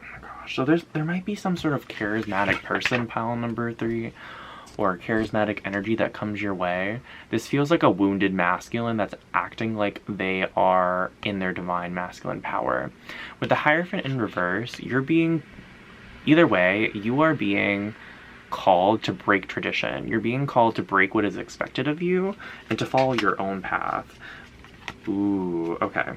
Oh my gosh. So there might be some sort of charismatic person, pile number 3, or charismatic energy that comes your way. This feels like a wounded masculine that's acting like they are in their divine masculine power. With the Hierophant in reverse, you're being, either way, you are being called to break tradition. You're being called to break what is expected of you and to follow your own path. Ooh, okay.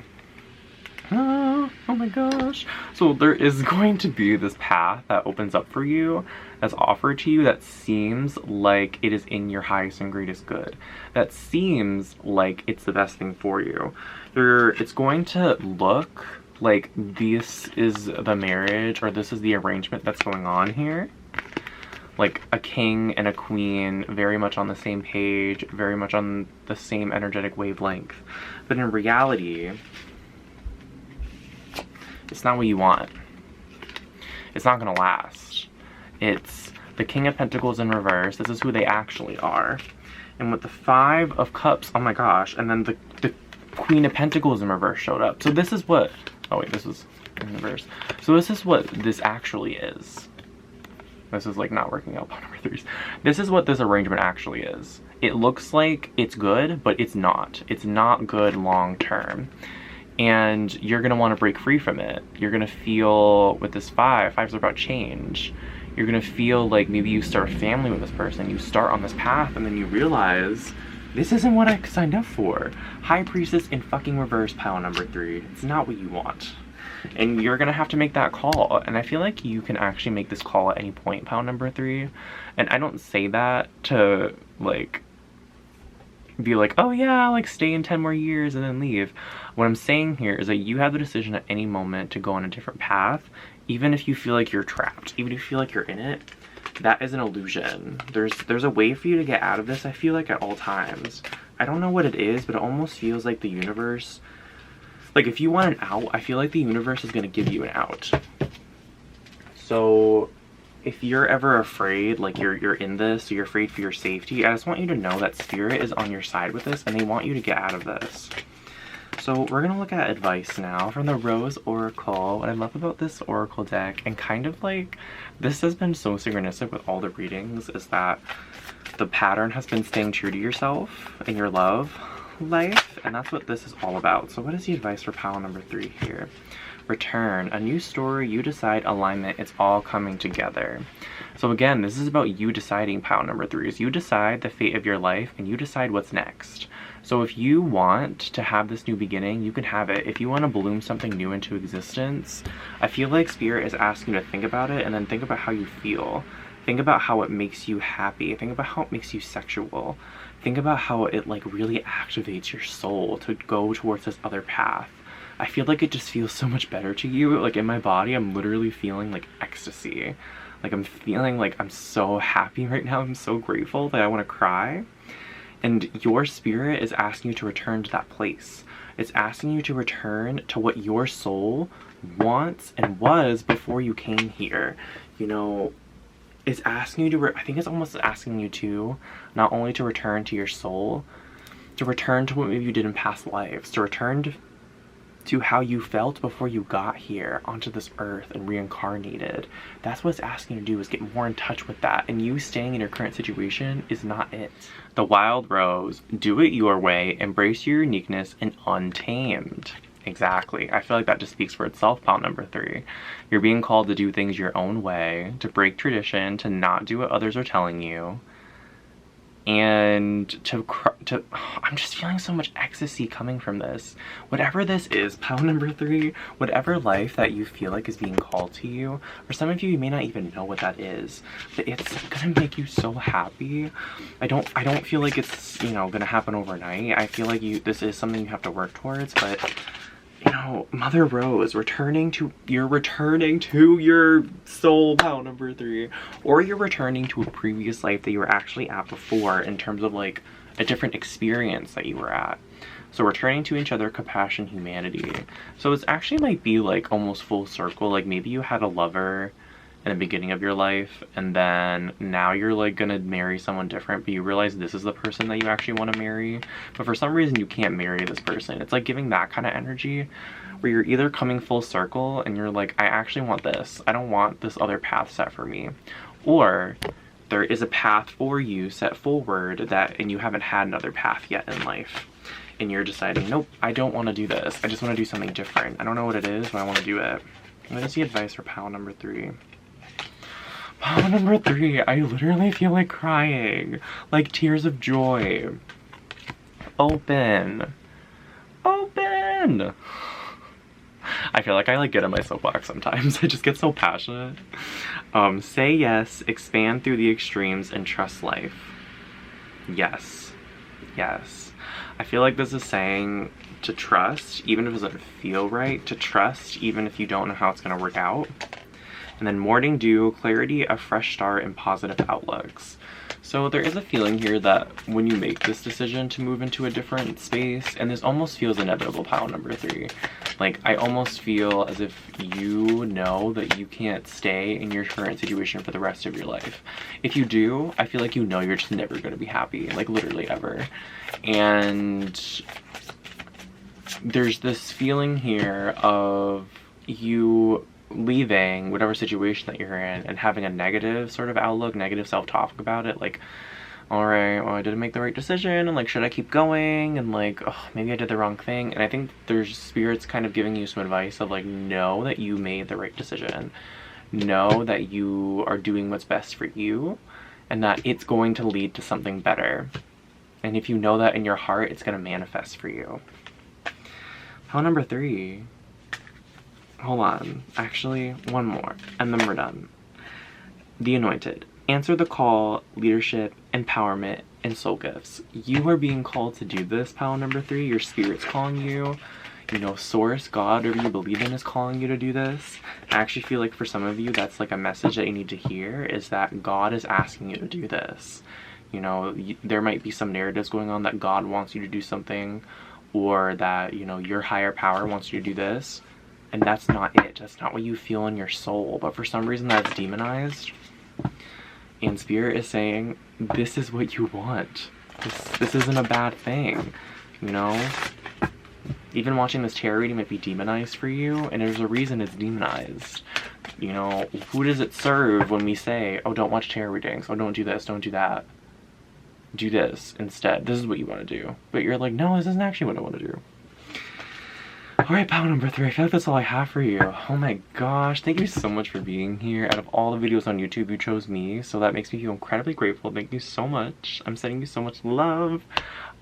Oh my gosh. So there is going to be this path that opens up for you, that's offered to you, that seems like it is in your highest and greatest good. That seems like it's the best thing for you. It's going to look like this is the marriage, or this is the arrangement that's going on here. Like a king and a queen, very much on the same page, very much on the same energetic wavelength. But in reality, it's not what you want. It's not gonna last. It's the King of Pentacles in reverse. This is who they actually are. And with the Five of Cups, oh my gosh, and then the Queen of Pentacles in reverse showed up. So this is what, oh wait, this was in reverse. So this is what this actually is. This is like not working out, number 3s. This is what this arrangement actually is. It looks like it's good, but it's not. It's not good long term. And you're gonna want to break free from it. You're gonna feel, with this fives are about change. You're gonna feel like maybe you start a family with this person. You start on this path and then you realize, this isn't what I signed up for. High Priestess in fucking reverse, pile number 3. It's not what you want. And you're gonna have to make that call. And I feel like you can actually make this call at any point, pile number 3. And I don't say that to like be like, oh yeah, like stay in 10 more years and then leave. What I'm saying here is that you have the decision at any moment to go on a different path, even if you feel like you're trapped, even if you feel like you're in it. That is an illusion. There's a way for you to get out of this, I feel like, at all times. I don't know what it is, but it almost feels like the universe, like if you want an out, I feel like the universe is gonna give you an out. So if you're ever afraid, like you're in this, you're afraid for your safety, I just want you to know that Spirit is on your side with this and they want you to get out of this. So we're gonna look at advice now from the Roze Oracle. What I love about this Oracle deck, and kind of like, this has been so synchronistic with all the readings, is that the pattern has been staying true to yourself in your love life, and that's what this is all about. So what is the advice for pile number 3 here? Return, a new story, you decide, alignment, it's all coming together. So again, this is about you deciding, pile number 3, is you decide the fate of your life and you decide what's next. So if you want to have this new beginning, you can have it. If you want to bloom something new into existence, I feel like Spirit is asking you to think about it and then think about how you feel. Think about how it makes you happy. Think about how it makes you sexual. Think about how it like really activates your soul to go towards this other path. I feel like it just feels so much better to you. Like in my body, I'm literally feeling like ecstasy. Like I'm feeling like I'm so happy right now. I'm so grateful that I want to cry. And your spirit is asking you to return to that place. It's asking you to return to what your soul wants and was before you came here. You know, it's asking you to, I think it's almost asking you to, not only to return to your soul, to return to what maybe you did in past lives, to return to how you felt before you got here onto this earth and reincarnated. That's what it's asking you to do, is get more in touch with that. And you staying in your current situation is not it. The Wild Rose, do it your way, embrace your uniqueness, and untamed. Exactly. I feel like that just speaks for itself, pile number 3. You're being called to do things your own way, to break tradition, to not do what others are telling you, and I'm just feeling so much ecstasy coming from this. Whatever this is, pile number 3, whatever life that you feel like is being called to you, for some of you, you may not even know what that is, but it's gonna make you so happy. I don't feel like it's, you know, gonna happen overnight. I feel like this is something you have to work towards, but you know, Mother Rose, you're returning to your soul, pile number 3, or you're returning to a previous life that you were actually at before, in terms of like a different experience that you were at. So returning to each other, compassion, humanity. So it's actually might be like almost full circle. Like maybe you had a lover in the beginning of your life, and then now you're like gonna marry someone different, but you realize this is the person that you actually want to marry, but for some reason you can't marry this person. It's like giving that kind of energy where you're either coming full circle and you're like, I actually want this, I don't want this other path set for me, or there is a path for you set forward and you haven't had another path yet in life, and you're deciding, nope, I don't want to do this, I just want to do something different. I don't know what it is, but I want to do it. What is the advice for pile number 3? Pile number 3, I literally feel like crying, like tears of joy. Open. Open. I feel like I like get on my soapbox sometimes. I just get so passionate. Say yes, expand through the extremes, and trust life. Yes. Yes. I feel like this is saying to trust, even if it doesn't feel right, to trust even if you don't know how it's going to work out. And then morning dew, clarity, a fresh start, and positive outlooks. So there is a feeling here that when you make this decision to move into a different space, and this almost feels inevitable, pile number 3. Like, I almost feel as if you know that you can't stay in your current situation for the rest of your life. If you do, I feel like you know you're just never going to be happy, like literally ever. And there's this feeling here of you leaving whatever situation that you're in and having a negative sort of outlook, negative self-talk about it, like, all right, well, I didn't make the right decision, and like, should I keep going, and like, oh, maybe I did the wrong thing. And I think there's spirits kind of giving you some advice of like, know that you made the right decision, know that you are doing what's best for you, and that it's going to lead to something better. And if you know that in your heart, it's going to manifest for you. Pile number 3. Hold on, actually, one more, and then we're done. The Anointed. Answer the call, leadership, empowerment, and soul gifts. You are being called to do this, pile number 3. Your spirit's calling you. You know, source, God, whatever you believe in is calling you to do this. I actually feel like for some of you, that's like a message that you need to hear, is that God is asking you to do this. You know, there might be some narratives going on that God wants you to do something, or that, you know, your higher power wants you to do this. And that's not it. That's not what you feel in your soul. But for some reason that's demonized. And Spirit is saying, this is what you want. This isn't a bad thing. You know? Even watching this tarot reading might be demonized for you. And there's a reason it's demonized. You know, who does it serve when we say, oh, don't watch tarot readings. Oh, don't do this. Don't do that. Do this instead. This is what you want to do. But you're like, no, this isn't actually what I want to do. Alright, pile number 3, I feel like that's all I have for you. Oh my gosh, thank you so much for being here. Out of all the videos on YouTube, you chose me, so that makes me feel incredibly grateful. Thank you so much. I'm sending you so much love.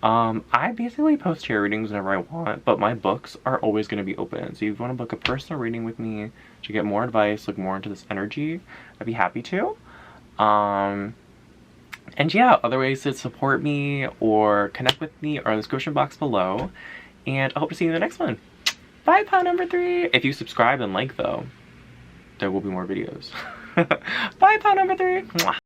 I basically post tarot readings whenever I want, but my books are always going to be open. So if you want to book a personal reading with me to get more advice, look more into this energy, I'd be happy to. And yeah, other ways to support me or connect with me are in the description box below. And I hope to see you in the next one. Bye, pile number 3. If you subscribe and like, though, there will be more videos. Bye, pile number 3. Mwah.